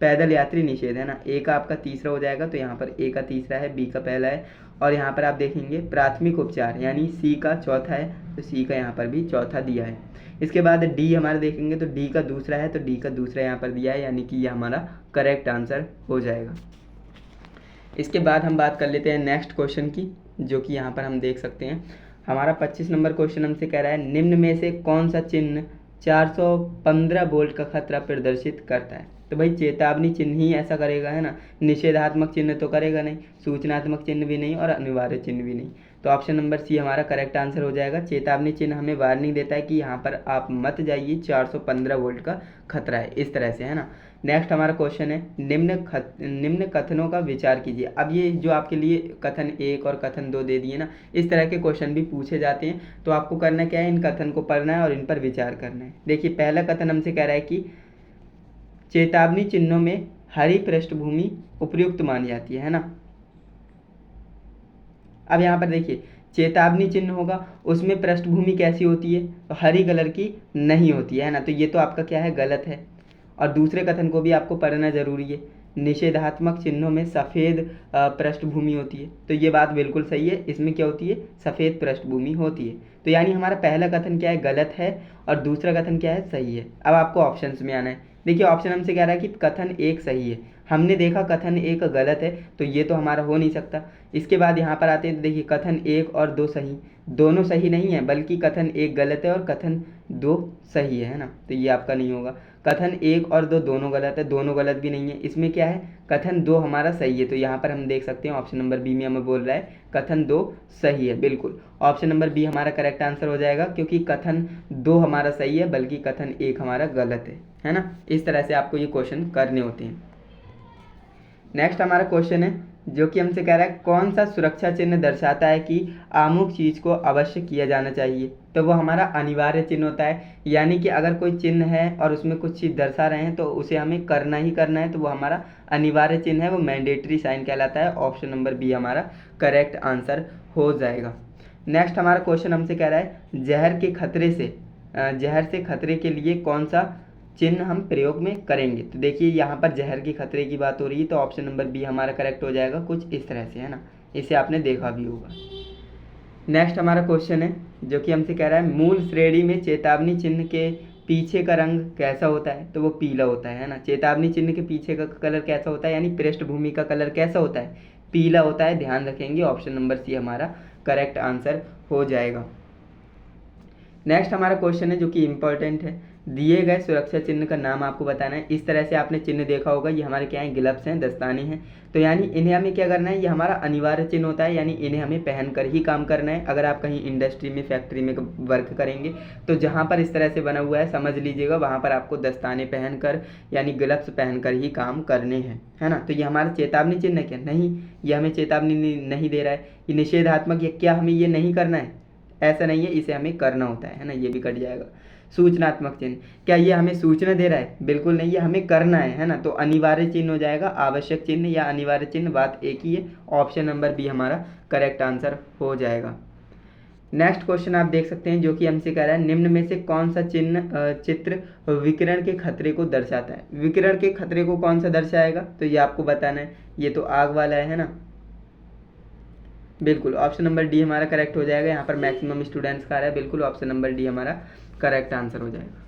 पैदल यात्री निषेध है ना। ए का आपका तीसरा हो जाएगा, तो यहाँ पर ए का तीसरा है, बी का पहला है। और यहाँ पर आप देखेंगे प्राथमिक उपचार यानी सी का चौथा है, तो सी का यहाँ पर भी चौथा दिया है। इसके बाद डी हमारे देखेंगे, तो डी का दूसरा है, तो डी का दूसरा यहाँ पर दिया है, यानी कि ये हमारा करेक्ट आंसर हो जाएगा। इसके बाद हम बात कर लेते हैं नेक्स्ट क्वेश्चन की, जो कि यहाँ पर हम देख सकते हैं। हमारा 25 नंबर क्वेश्चन हमसे कह रहा है, निम्न में से कौन सा चिन्ह 415 वोल्ट का खतरा प्रदर्शित करता है। तो भाई चेतावनी चिन्ह ही ऐसा करेगा, है ना। निषेधात्मक चिन्ह तो करेगा नहीं, सूचनात्मक चिन्ह भी नहीं और अनिवार्य चिन्ह भी नहीं। तो ऑप्शन नंबर सी हमारा करेक्ट आंसर हो जाएगा। चेतावनी चिन्ह हमें वार्निंग देता है कि यहाँ पर आप मत जाइए, 415 वोल्ट का खतरा है, इस तरह से, है ना। नेक्स्ट हमारा क्वेश्चन है, निम्न कथनों का विचार कीजिए। अब ये जो आपके लिए कथन 1 और कथन 2 दे दिए ना, इस तरह के क्वेश्चन भी पूछे जाते हैं। तो आपको करना क्या है, इन कथन को पढ़ना है और इन पर विचार करना है। देखिए पहला कथन हमसे कह रहा है कि चेतावनी चिन्हों में हरी पृष्ठभूमि उपयुक्त मानी जाती है ना। अब यहाँ पर देखिए चेतावनी चिन्ह होगा, उसमें पृष्ठभूमि कैसी होती है, तो हरी कलर की नहीं होती है ना। तो ये तो आपका क्या है, गलत है। और दूसरे कथन को भी आपको पढ़ना जरूरी है, निषेधात्मक चिन्हों में सफ़ेद पृष्ठभूमि होती है। तो ये बात बिल्कुल सही है, इसमें क्या होती है, सफ़ेद पृष्ठभूमि होती है। तो यानी हमारा पहला कथन क्या है, गलत है, और दूसरा कथन क्या है, सही है। अब आपको ऑप्शंस में आना है। देखिए ऑप्शन हमसे कह रहा है कि कथन 1 सही है, हमने देखा कथन 1 गलत है, तो ये तो हमारा हो नहीं सकता। इसके बाद यहाँ पर आते हैं, तो देखिए कथन 1 और 2 सही, दोनों सही नहीं है, बल्कि कथन 1 गलत है और कथन 2 सही है ना। तो ये आपका नहीं होगा। कथन 1 और 2 दोनों गलत है, दोनों गलत भी नहीं है। इसमें क्या है, कथन 2 हमारा सही है। तो यहाँ पर हम देख सकते हैं ऑप्शन नंबर बी में हमें बोल रहा है कथन 2 सही है, बिल्कुल। ऑप्शन नंबर बी हमारा करेक्ट आंसर हो जाएगा, क्योंकि कथन 2 हमारा सही है, बल्कि कथन 1 हमारा गलत है ना। इस तरह से आपको ये क्वेश्चन करने होते हैं। नेक्स्ट हमारा क्वेश्चन है, जो कि हमसे कह रहा है कौन सा सुरक्षा चिन्ह दर्शाता है कि अमुक चीज़ को अवश्य किया जाना चाहिए। तो वो हमारा अनिवार्य चिन्ह होता है, यानी कि अगर कोई चिन्ह है और उसमें कुछ चीज़ दर्शा रहे हैं तो उसे हमें करना ही करना है, तो वो हमारा अनिवार्य चिन्ह है, वो मैंडेटरी साइन कहलाता है। ऑप्शन नंबर बी हमारा करेक्ट आंसर हो जाएगा। नेक्स्ट हमारा क्वेश्चन हमसे कह रहा है, जहर से खतरे के लिए कौन सा चिन्ह हम प्रयोग में करेंगे। तो देखिए यहाँ पर जहर के खतरे की बात हो रही है, तो ऑप्शन नंबर बी हमारा करेक्ट हो जाएगा, कुछ इस तरह से, है ना। इसे आपने देखा भी होगा। नेक्स्ट हमारा क्वेश्चन है, जो कि हमसे कह रहा है मूल श्रेणी में चेतावनी चिन्ह के पीछे का रंग कैसा होता है। तो वो पीला होता है ना। चेतावनी चिन्ह के पीछे का कलर कैसा होता है, यानी पृष्ठभूमि का कलर कैसा होता है, पीला होता है, ध्यान रखेंगे। ऑप्शन नंबर सी हमारा करेक्ट आंसर हो जाएगा। नेक्स्ट हमारा क्वेश्चन है, जो कि इम्पोर्टेंट है, दिए गए सुरक्षा चिन्ह का नाम आपको बताना है। इस तरह से आपने चिन्ह देखा होगा, ये हमारे क्या है, ग्लव्स हैं, दस्ताने हैं। तो यानी इन्हें हमें क्या करना है, ये हमारा अनिवार्य चिन्ह होता है, यानी इन्हें हमें पहनकर ही काम करना है। अगर आप कहीं इंडस्ट्री में, फैक्ट्री में वर्क करेंगे, तो जहाँ पर इस तरह से बना हुआ है समझ लीजिएगा, वहाँ पर आपको दस्ताने पहनकर यानी ग्लव्स पहनकर ही काम करने हैं, है ना। तो ये हमारा चेतावनी चिन्ह क्या, नहीं, ये हमें चेतावनी नहीं दे रहा है। ये निषेधात्मक, ये क्या हमें ये नहीं करना है, ऐसा नहीं है, इसे हमें करना होता है ना। ये भी कट जाएगा। सूचनात्मक चिन्ह, क्या ये हमें सूचना दे रहा है, बिल्कुल नहीं, ये हमें करना है ना। तो अनिवार्य चिन्ह हो जाएगा, आवश्यक चिन्ह या अनिवार्य चिन्ह, बात एक ही है। ऑप्शन नंबर बी हमारा करेक्ट आंसर हो जाएगा। नेक्स्ट क्वेश्चन आप देख सकते हैं जो कि हमसे कह रहा है निम्न में से कौन सा चित्र विकिरण के खतरे को दर्शाता है। विकिरण के खतरे को कौन सा दर्शाएगा, तो ये आपको बताना है। ये तो आग वाला है ना, बिल्कुल ऑप्शन नंबर डी हमारा करेक्ट हो जाएगा। यहाँ पर मैक्सिमम स्टूडेंट्स का आ रहा है, बिल्कुल ऑप्शन नंबर डी हमारा करेक्ट आंसर हो जाएगा।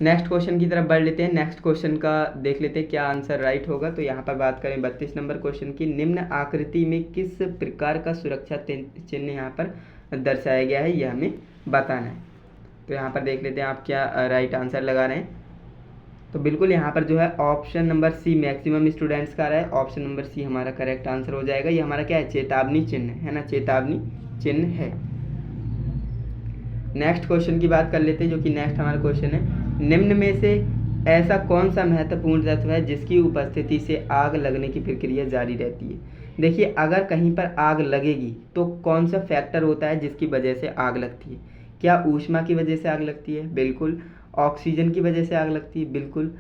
नेक्स्ट क्वेश्चन की तरफ बढ़ लेते हैं। नेक्स्ट क्वेश्चन का देख लेते हैं क्या आंसर राइट होगा। तो यहाँ पर बात करें 32 नंबर क्वेश्चन की, निम्न आकृति में किस प्रकार का सुरक्षा चिन्ह यहाँ पर दर्शाया गया है, यह हमें बताना है। तो यहाँ पर देख लेते हैं आप क्या राइट आंसर लगा रहे हैं। तो बिल्कुल यहाँ पर जो है option number C maximum students का आ रहा है, ऑप्शन नंबर सी हमारा करेक्ट आंसर हो जाएगा। ये हमारा क्या है, चेतावनी चिन्ह है ना, चेतावनी चिन्ह है। नेक्स्ट क्वेश्चन की बात कर लेते हैं जो कि नेक्स्ट हमारा क्वेश्चन है, निम्न में से ऐसा कौन सा महत्वपूर्ण तत्व है जिसकी उपस्थिति से आग लगने की प्रक्रिया जारी रहती है। देखिए अगर कहीं पर आग लगेगी तो कौन सा फैक्टर होता है जिसकी वजह से आग लगती है। क्या ऊष्मा की वजह से आग लगती है, बिल्कुल। ऑक्सीजन की वजह से आग लगती है, बिल्कुल।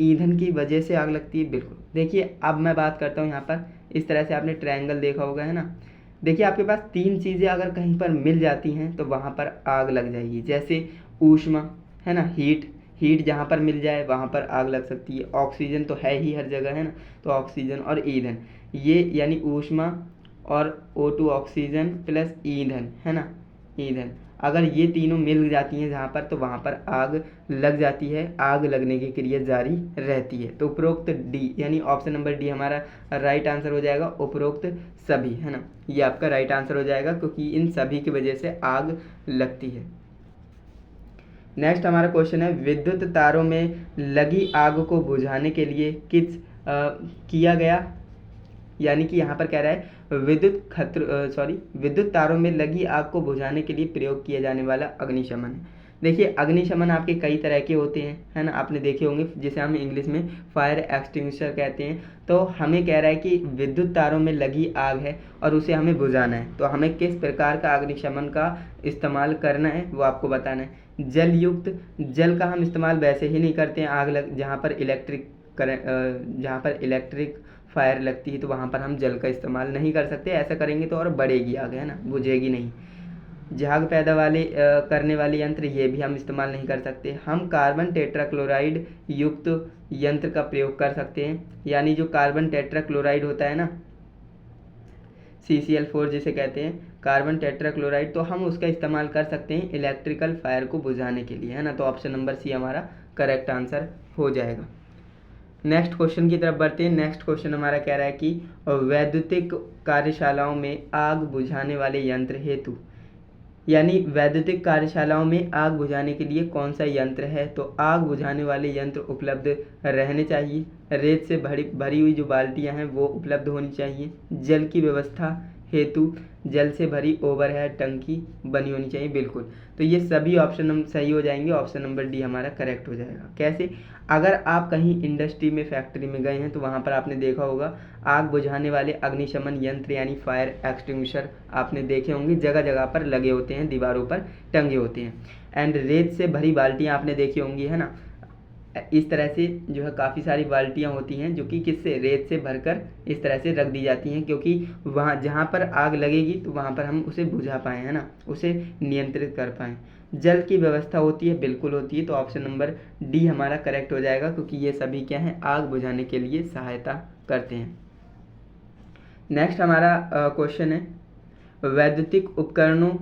ईंधन की वजह से आग लगती है, बिल्कुल। देखिए अब मैं बात करता हूँ यहाँ पर, इस तरह से आपने ट्रायंगल देखा होगा है ना। देखिए आपके पास तीन चीज़ें अगर कहीं पर मिल जाती हैं तो वहाँ पर आग लग जाएगी। जैसे ऊष्मा है ना, हीट जहाँ पर मिल जाए वहाँ पर आग लग सकती है। ऑक्सीजन तो है ही हर जगह है ना, तो ऑक्सीजन और ईंधन, ये यानी ऊष्मा और O2 ऑक्सीजन प्लस ईंधन है ना, ईंधन, अगर ये तीनों मिल जाती हैं जहाँ पर तो वहाँ पर आग लग जाती है, आग लगने की क्रिया जारी रहती है। तो उपरोक्त डी यानी ऑप्शन नंबर डी हमारा राइट आंसर हो जाएगा, उपरोक्त सभी है ना, ये आपका राइट आंसर हो जाएगा क्योंकि इन सभी की वजह से आग लगती है। नेक्स्ट हमारा क्वेश्चन है, विद्युत तारों में लगी आग को बुझाने के लिए किया गया, यानी कि यहाँ पर कह रहा है विद्युत तारों में लगी आग को बुझाने के लिए प्रयोग किया जाने वाला अग्निशमन है। देखिए अग्निशमन आपके कई तरह के होते हैं है ना, आपने देखे होंगे, जिसे हम इंग्लिश में फायर एक्सटिंग्विशर कहते हैं। तो हमें कह रहा है कि विद्युत तारों में लगी आग है और उसे हमें बुझाना है, तो हमें किस प्रकार का अग्निशमन का इस्तेमाल करना है वो आपको बताना है। जल का हम इस्तेमाल वैसे ही नहीं करते हैं, जहाँ पर इलेक्ट्रिक फायर लगती है तो वहाँ पर हम जल का इस्तेमाल नहीं कर सकते, ऐसा करेंगे तो और बढ़ेगी आग है ना, बुझेगी नहीं। झाग पैदा करने वाले यंत्र, ये भी हम इस्तेमाल नहीं कर सकते। हम कार्बन टेट्राक्लोराइड युक्त यंत्र का प्रयोग कर सकते हैं, यानी जो कार्बन टेट्राक्लोराइड होता है ना, CCl4 जिसे कहते हैं कार्बन टेट्राक्लोराइड, तो हम उसका इस्तेमाल कर सकते हैं इलेक्ट्रिकल फायर को बुझाने के लिए है ना। तो ऑप्शन नंबर सी हमारा करेक्ट आंसर हो जाएगा। नेक्स्ट क्वेश्चन की तरफ बढ़ते हैं। नेक्स्ट क्वेश्चन हमारा कह रहा है कि वैद्युतिक कार्यशालाओं में आग बुझाने वाले यंत्र हेतु, यानी वैद्युतिक कार्यशालाओं में आग बुझाने के लिए कौन सा यंत्र है। तो आग बुझाने वाले यंत्र उपलब्ध रहने चाहिए, रेत से भरी हुई जो बाल्टियां हैं वो उपलब्ध होनी चाहिए, जल की व्यवस्था हेतु जल से भरी ओवरहेड टंकी बनी होनी चाहिए, बिल्कुल। तो ये सभी ऑप्शन हम सही हो जाएंगे, ऑप्शन नंबर डी हमारा करेक्ट हो जाएगा। कैसे, अगर आप कहीं इंडस्ट्री में फैक्ट्री में गए हैं तो वहाँ पर आपने देखा होगा आग बुझाने वाले अग्निशमन यंत्र यानी फायर एक्सटिंग्विशर आपने देखे होंगे, जगह जगह पर लगे होते हैं, दीवारों पर टंगे होते हैं। एंड रेत से भरी बाल्टियाँ आपने देखी होंगी है ना, इस तरह से जो है काफ़ी सारी बाल्टियाँ होती हैं जो कि किससे, रेत से भरकर इस तरह से रख दी जाती हैं, क्योंकि वहाँ जहाँ पर आग लगेगी तो वहाँ पर हम उसे बुझा पाएँ है ना, उसे नियंत्रित कर पाएँ। जल की व्यवस्था होती है, बिल्कुल होती है। तो ऑप्शन नंबर डी हमारा करेक्ट हो जाएगा क्योंकि ये सभी क्या हैं, आग बुझाने के लिए सहायता करते हैं। नेक्स्ट हमारा क्वेश्चन है, वैद्युतिक उपकरणों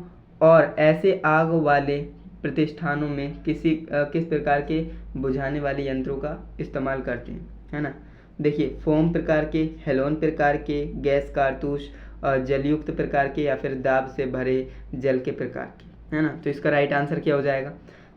और ऐसे आग वाले प्रतिष्ठानों में किस प्रकार के बुझाने वाले यंत्रों का इस्तेमाल करते हैं है ना। देखिए फोम प्रकार के, हेलोन प्रकार के, गैस कारतूस, जलयुक्त प्रकार के, या फिर दाब से भरे जल के प्रकार के है ना। तो इसका राइट आंसर क्या हो जाएगा।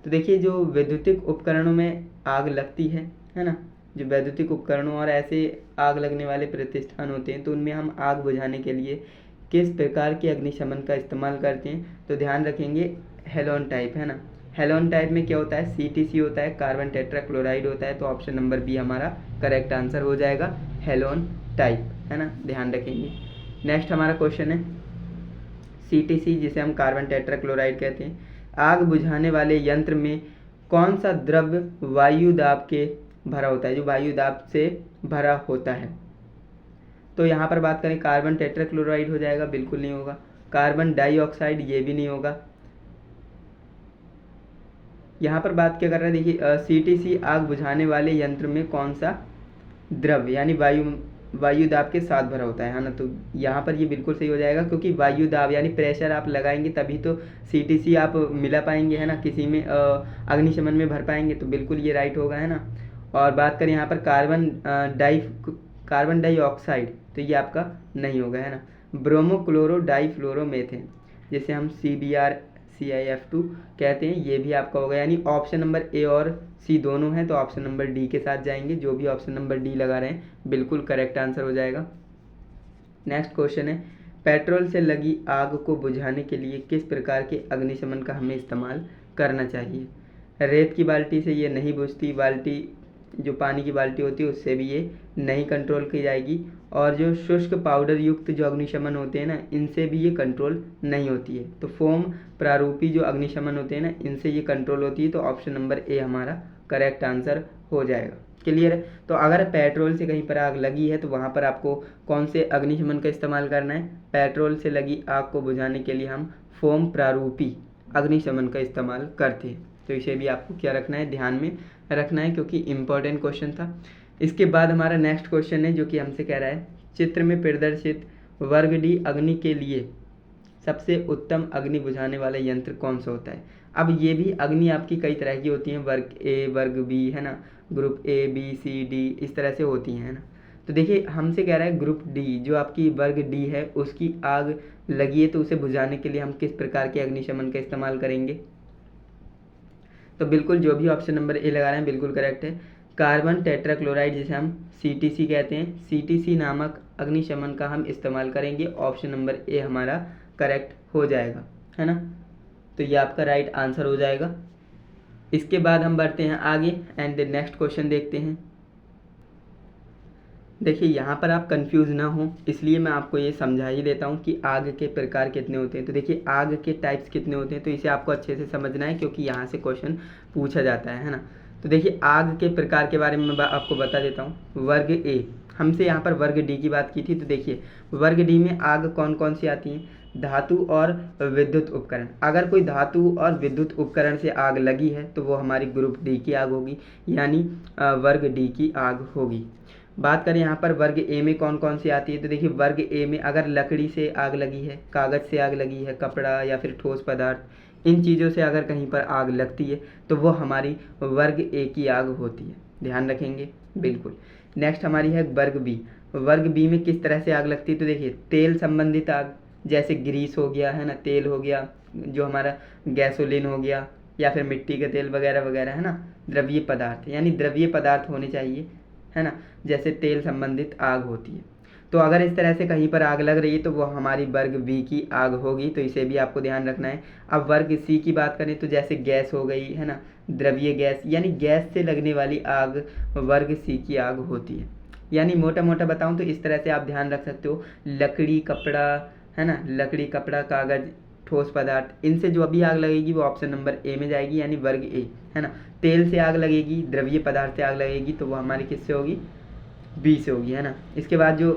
तो देखिए जो वैद्युतिक उपकरणों में आग लगती है ना, जो वैद्युतिक उपकरणों और ऐसे आग लगने वाले प्रतिष्ठान होते हैं तो उनमें हम आग बुझाने के लिए किस प्रकार के अग्निशमन का इस्तेमाल करते हैं। तो ध्यान रखेंगे हेलोन टाइप है ना, हेलोन टाइप में क्या होता है, CTC होता है, कार्बन टेट्राक्लोराइड होता है। तो ऑप्शन नंबर बी हमारा करेक्ट आंसर हो जाएगा, हेलोन टाइप है ना, ध्यान रखेंगे। नेक्स्ट हमारा क्वेश्चन है, CTC जिसे हम कार्बन टेट्राक्लोराइड कहते हैं, आग बुझाने वाले यंत्र में कौन सा द्रव्य वायु दाब के भरा होता है, जो वायु दाब से भरा होता है। तो यहाँ पर बात करें कार्बन टेट्राक्लोराइड हो जाएगा, बिल्कुल नहीं होगा। कार्बन डाइऑक्साइड, ये भी नहीं होगा। यहाँ पर बात क्या कर रहा है, देखिए सीटीसी आग बुझाने वाले यंत्र में कौन सा द्रव यानी वायु दाब के साथ भरा होता है ना। तो यहाँ पर ये बिल्कुल सही हो जाएगा, क्योंकि वायु दाब यानी प्रेशर आप लगाएंगे तभी तो सीटीसी आप मिला पाएंगे, है ना, किसी में अग्निशमन में भर पाएंगे। तो बिल्कुल ये राइट होगा, है ना। और बात करें यहाँ पर कार्बन डाइऑक्साइड, तो ये आपका नहीं होगा, है ना। ब्रोमो क्लोरो डाइफ्लोरोमेथेन, जिसे हम CbR ClF2 कहते हैं, ये भी आपका होगा। यानी ऑप्शन नंबर ए और सी दोनों हैं, तो ऑप्शन नंबर डी के साथ जाएंगे। जो भी ऑप्शन नंबर डी लगा रहे हैं बिल्कुल करेक्ट आंसर हो जाएगा। नेक्स्ट क्वेश्चन है, पेट्रोल से लगी आग को बुझाने के लिए किस प्रकार के अग्निशमन का हमें इस्तेमाल करना चाहिए। रेत की बाल्टी से ये नहीं बुझती, बाल्टी जो पानी की बाल्टी होती है उससे भी ये नहीं कंट्रोल की जाएगी, और जो शुष्क पाउडर युक्त जो अग्निशमन होते हैं ना, इनसे भी ये कंट्रोल नहीं होती है। तो फोम प्रारूपी जो अग्निशमन होते हैं ना, इनसे ये कंट्रोल होती है। तो ऑप्शन नंबर ए हमारा करेक्ट आंसर हो जाएगा। क्लियर है। तो अगर पेट्रोल से कहीं पर आग लगी है तो वहाँ पर आपको कौन से अग्निशमन का इस्तेमाल करना है। पेट्रोल से लगी आग को बुझाने के लिए हम फोम प्रारूपी अग्निशमन का इस्तेमाल करते हैं। तो इसे भी आपको क्या रखना है, ध्यान में रखना है, क्योंकि इम्पोर्टेंट क्वेश्चन था। इसके बाद हमारा नेक्स्ट क्वेश्चन है, जो कि हमसे कह रहा है, चित्र में प्रदर्शित वर्ग डी अग्नि के लिए सबसे उत्तम अग्नि बुझाने वाला यंत्र कौन सा होता है। अब ये भी अग्नि आपकी कई तरह की होती हैं, वर्ग ए वर्ग बी, है ना, group A B C D, इस तरह से होती हैं, है ना। तो देखिए हमसे कह रहा है ग्रुप डी, जो आपकी वर्ग डी है, उसकी आग लगी है, तो उसे बुझाने के लिए हम किस प्रकार के अग्निशमन का इस्तेमाल करेंगे। तो बिल्कुल जो भी ऑप्शन नंबर ए लगा रहे हैं बिल्कुल करेक्ट है। कार्बन टेट्राक्लोराइड, जिसे हम CTC कहते हैं, CTC नामक अग्निशमन का हम इस्तेमाल करेंगे। ऑप्शन नंबर ए हमारा करेक्ट हो जाएगा, है ना। तो ये आपका राइट आंसर हो जाएगा। इसके बाद हम बढ़ते हैं आगे एंड नेक्स्ट क्वेश्चन देखते हैं। देखिए यहाँ पर आप कंफ्यूज ना हो, इसलिए मैं आपको ये समझा ही देता हूँ कि आग के प्रकार कितने होते हैं। तो देखिए आग के टाइप्स कितने होते हैं, तो इसे आपको अच्छे से समझना है, क्योंकि यहाँ से क्वेश्चन पूछा जाता है ना। तो देखिए आग के प्रकार के बारे में मैं आपको बता देता हूँ। वर्ग ए, हमसे यहाँ पर वर्ग डी की बात की थी। तो देखिए वर्ग डी में आग कौन कौन सी आती हैं, धातु और विद्युत उपकरण। अगर कोई धातु और विद्युत उपकरण से आग लगी है तो वो हमारी ग्रुप डी की आग होगी, यानी वर्ग डी की आग होगी। बात करें यहाँ पर वर्ग ए में कौन कौन सी आती है। तो देखिए वर्ग ए में अगर लकड़ी से आग लगी है, कागज़ से आग लगी है, कपड़ा या फिर ठोस पदार्थ, इन चीज़ों से अगर कहीं पर आग लगती है तो वो हमारी वर्ग ए की आग होती है, ध्यान रखेंगे बिल्कुल। नेक्स्ट हमारी है वर्ग बी। वर्ग बी में किस तरह से आग लगती है। तो देखिए तेल संबंधित आग, जैसे ग्रीस हो गया, है ना, तेल हो गया, जो हमारा गैसोलीन हो गया, या फिर मिट्टी का तेल वगैरह वगैरह, है ना, द्रव्य पदार्थ, यानी द्रव्य पदार्थ होने चाहिए, है ना, जैसे तेल संबंधित आग होती है। तो अगर इस तरह से कहीं पर आग लग रही है तो वो हमारी वर्ग बी की आग होगी। तो इसे भी आपको ध्यान रखना है। अब वर्ग सी की बात करें तो जैसे गैस हो गई, है ना, द्रव्य गैस, यानी गैस से लगने वाली आग वर्ग सी की आग होती है। यानी मोटा मोटा बताऊं तो इस तरह से आप ध्यान रख सकते हो, लकड़ी कपड़ा, है ना, लकड़ी कपड़ा कागज़ ठोस पदार्थ, इनसे जो अभी आग लगेगी वो ऑप्शन नंबर ए में जाएगी, यानी वर्ग ए, है ना। तेल से आग लगेगी, द्रव्य पदार्थ से आग लगेगी, तो वो हमारी किससे होगी, बी से होगी, है ना। इसके बाद जो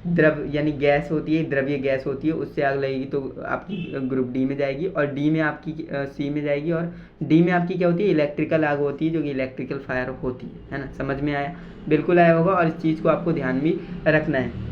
द्रव यानी गैस होती है, द्रव्य गैस होती है, उससे आग लगेगी तो आपकी ग्रुप डी में जाएगी, और डी में आपकी सी में जाएगी, और डी में आपकी क्या होती है, इलेक्ट्रिकल आग होती है, जो कि इलेक्ट्रिकल फायर होती है ना। समझ में आया, बिल्कुल आया होगा, और इस चीज़ को आपको ध्यान भी रखना है।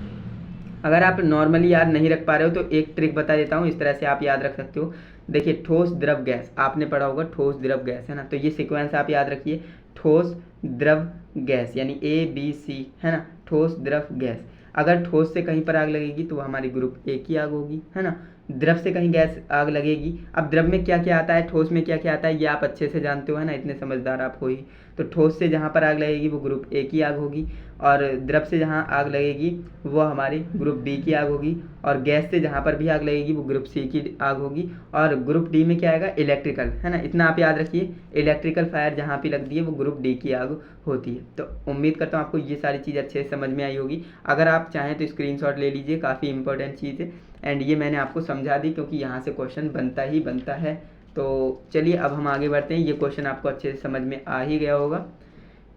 अगर आप नॉर्मली याद नहीं रख पा रहे हो तो एक ट्रिक बता देता हूँ, इस तरह से आप याद रख सकते हो। देखिए ठोस द्रव गैस, आपने पढ़ा होगा ठोस द्रव गैस, है ना। तो ये सीक्वेंस आप याद रखिए, ठोस द्रव गैस यानी ABC, है ना, ठोस द्रव गैस। अगर ठोस से कहीं पर आग लगेगी तो वह हमारी ग्रुप ए की आग होगी, है ना। द्रव से कहीं गैस आग लगेगी, अब द्रव में क्या क्या आता है, ठोस में क्या क्या आता है, ये आप अच्छे से जानते हो, है ना, इतने समझदार आप हो ही। तो ठोस से जहाँ पर आग लगेगी वो ग्रुप ए की आग होगी, और द्रव से जहाँ आग लगेगी वो हमारी ग्रुप बी की आग होगी, और गैस से जहाँ पर भी आग लगेगी वो ग्रुप सी की आग होगी, और ग्रुप डी में क्या आएगा, इलेक्ट्रिकल, है ना। इतना आप याद रखिए, इलेक्ट्रिकल फायर जहाँ पे लगती है वो ग्रुप डी की आग होती है। तो उम्मीद करता हूँ आपको ये सारी चीज़ अच्छे से समझ में आई होगी। अगर आप चाहें तो स्क्रीनशॉट ले लीजिए, काफ़ी इंपॉर्टेंट चीज़ है, एंड ये मैंने आपको समझा दी क्योंकि यहाँ से क्वेश्चन बनता ही बनता है। तो चलिए अब हम आगे बढ़ते हैं, ये क्वेश्चन आपको अच्छे से समझ में आ ही गया होगा।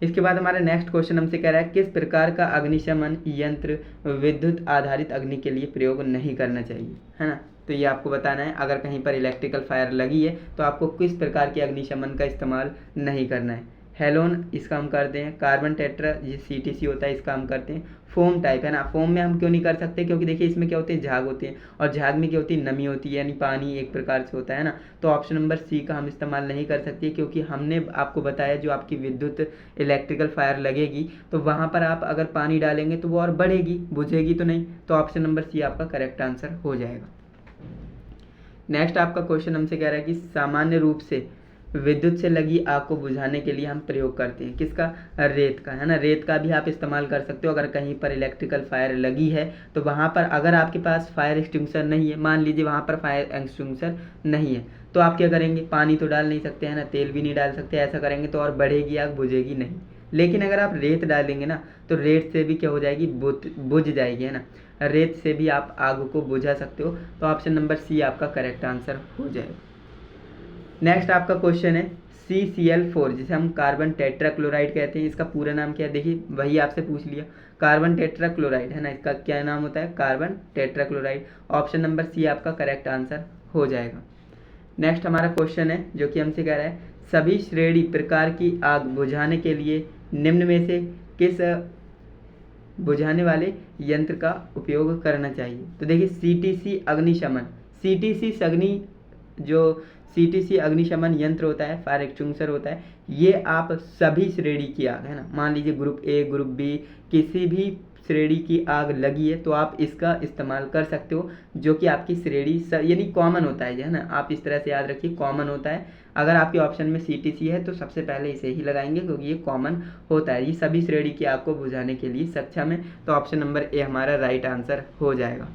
इसके बाद हमारा नेक्स्ट क्वेश्चन हमसे कह रहा है, किस प्रकार का अग्निशमन यंत्र विद्युत आधारित अग्नि के लिए प्रयोग नहीं करना चाहिए, है ना। तो ये आपको बताना है। अगर कहीं पर इलेक्ट्रिकल फायर लगी है तो आपको किस प्रकार के अग्निशमन का इस्तेमाल नहीं करना है। हेलोन इसका हम करते हैं, कार्बन टेट्रा ये CTC होता है इसका हम करते हैं। फोम टाइप है ना, फोम में हम क्यों नहीं कर सकते, क्योंकि देखिए इसमें क्या होते हैं, झाग होते हैं, और झाग में क्या होती है, नमी होती है, यानी पानी एक प्रकार से होता है ना। तो ऑप्शन नंबर सी का हम इस्तेमाल नहीं कर सकते, क्योंकि हमने आपको बताया जो आपकी विद्युत इलेक्ट्रिकल फायर लगेगी तो वहाँ पर आप अगर पानी डालेंगे तो वो और बढ़ेगी, बुझेगी तो नहीं। तो ऑप्शन नंबर सी आपका करेक्ट आंसर हो जाएगा। नेक्स्ट आपका क्वेश्चन हमसे कह रहा है कि सामान्य रूप से विद्युत से लगी आग को बुझाने के लिए हम प्रयोग करते हैं किसका, रेत का, है ना। रेत का भी आप इस्तेमाल कर सकते हो अगर कहीं पर इलेक्ट्रिकल फायर लगी है तो वहाँ पर अगर आपके पास फायर एक्सटिंग्विशर नहीं है, मान लीजिए वहाँ पर फायर एक्सटिंग्विशर नहीं है, तो आप क्या करेंगे, पानी तो डाल नहीं सकते हैं ना, तेल भी नहीं डाल सकते, ऐसा करेंगे तो और बढ़ेगी आग, बुझेगी नहीं। लेकिन अगर आप रेत डालेंगे ना तो रेत से भी क्या हो जाएगी, बुझ जाएगी, है ना। रेत से भी आप आग को बुझा सकते हो। तो ऑप्शन नंबर सी आपका करेक्ट आंसर हो जाएगा। नेक्स्ट आपका क्वेश्चन है CCl4 जिसे हम कार्बन टेट्राक्लोराइड कहते हैं, इसका पूरा नाम क्या है, देखिए वही आपसे पूछ लिया, कार्बन टेट्राक्लोराइड, है ना। इसका क्या नाम होता है, carbon tetrachloride. Option number C आपका करेक्ट आंसर हो जाएगा। नेक्स्ट हमारा क्वेश्चन है जो कि हमसे कह रहा है सभी श्रेणी प्रकार की आग बुझाने के लिए निम्न में से किस बुझाने वाले यंत्र का उपयोग करना चाहिए। तो देखिए CTC अग्निशमन यंत्र होता है, फायर एक्सटिंग्विशर होता है, ये आप सभी श्रेणी की आग, है ना, मान लीजिए ग्रुप ए ग्रुप बी किसी भी श्रेणी की आग लगी है तो आप इसका इस्तेमाल कर सकते हो, जो कि आपकी श्रेणी यानी कॉमन होता है ना। आप इस तरह से याद रखिए, कॉमन होता है। अगर आपके ऑप्शन में CTC है तो सबसे पहले इसे ही लगाएंगे क्योंकि ये कॉमन होता है, ये सभी श्रेणी की आग को बुझाने के लिए सक्षम है। तो ऑप्शन नंबर ए हमारा राइट आंसर हो जाएगा।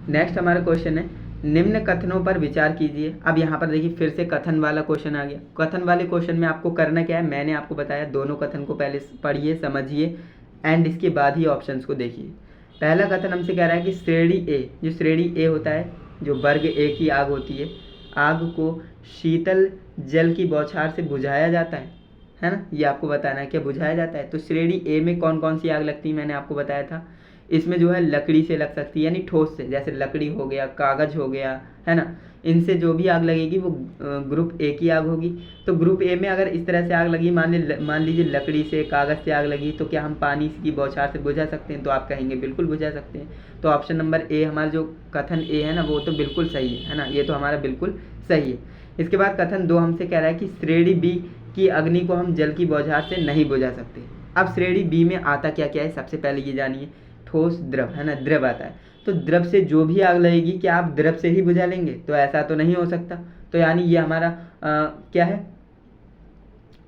नेक्स्ट हमारा क्वेश्चन है निम्न कथनों पर विचार कीजिए। अब यहाँ पर देखिए फिर से कथन वाला क्वेश्चन आ गया। कथन वाले क्वेश्चन में आपको करना क्या है, मैंने आपको बताया, दोनों कथन को पहले पढ़िए समझिए एंड इसके बाद ही ऑप्शंस को देखिए। पहला कथन हमसे कह रहा है कि श्रेणी ए, जो श्रेणी ए होता है, जो वर्ग ए की आग होती है, आग को शीतल जल की बौछार से बुझाया जाता है ना। ये आपको बताना है क्या बुझाया जाता है। तो श्रेणी ए में कौन कौन सी आग लगती है, मैंने आपको बताया था। इसमें जो है लकड़ी से लग सकती है, यानी ठोस से, जैसे लकड़ी हो गया, कागज हो गया, है ना, इनसे जो भी आग लगेगी वो ग्रुप ए की आग होगी। तो ग्रुप ए में अगर इस तरह से आग लगी, मान लीजिए लकड़ी से, कागज से आग लगी, तो क्या हम पानी की बौछार से बुझा सकते हैं, तो आप कहेंगे बिल्कुल बुझा सकते हैं। तो ऑप्शन नंबर ए हमारा जो कथन ए है ना वो तो बिल्कुल सही है ना, ये तो हमारा बिल्कुल सही है। इसके बाद कथन दो हमसे कह रहा है कि श्रेणी बी की अग्नि को हम जल की बौछार से नहीं बुझा सकते। अब श्रेणी बी में आता क्या क्या है, सबसे पहले ये जानिए, ठोस द्रव, है ना, द्रव आता है। तो द्रव से जो भी आग लगेगी क्या आप द्रव से ही बुझा लेंगे, तो ऐसा तो नहीं हो सकता। तो यानी ये हमारा क्या है,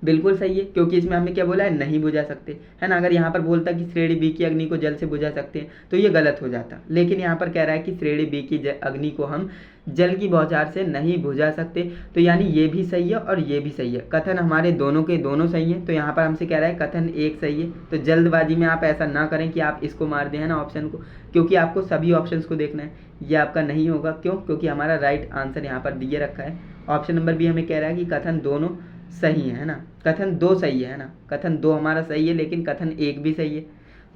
बिल्कुल सही है, क्योंकि इसमें हमने क्या बोला है, नहीं बुझा सकते, है ना। अगर यहाँ पर बोलता कि श्रेणी बी की अग्नि को जल से बुझा सकते हैं तो ये गलत हो जाता, लेकिन यहाँ पर कह रहा है कि श्रेणी बी की अग्नि को हम जल की बौछार से नहीं बुझा सकते, तो यानी ये भी सही है और ये भी सही है। कथन हमारे दोनों के दोनों सही हैं। तो यहाँ पर हमसे कह रहा है कथन एक सही है। तो जल्दबाजी में आप ऐसा ना करें कि आप इसको मार दें, है ना, ऑप्शन को, क्योंकि आपको सभी ऑप्शंस को देखना है। ये आपका नहीं होगा, क्यों, क्योंकि हमारा राइट आंसर यहाँ पर दिए रखा है। ऑप्शन नंबर बी हमें कह रहा है कि कथन दोनों सही है ना, कथन दो सही है ना, कथन दो हमारा सही है लेकिन कथन एक भी सही है।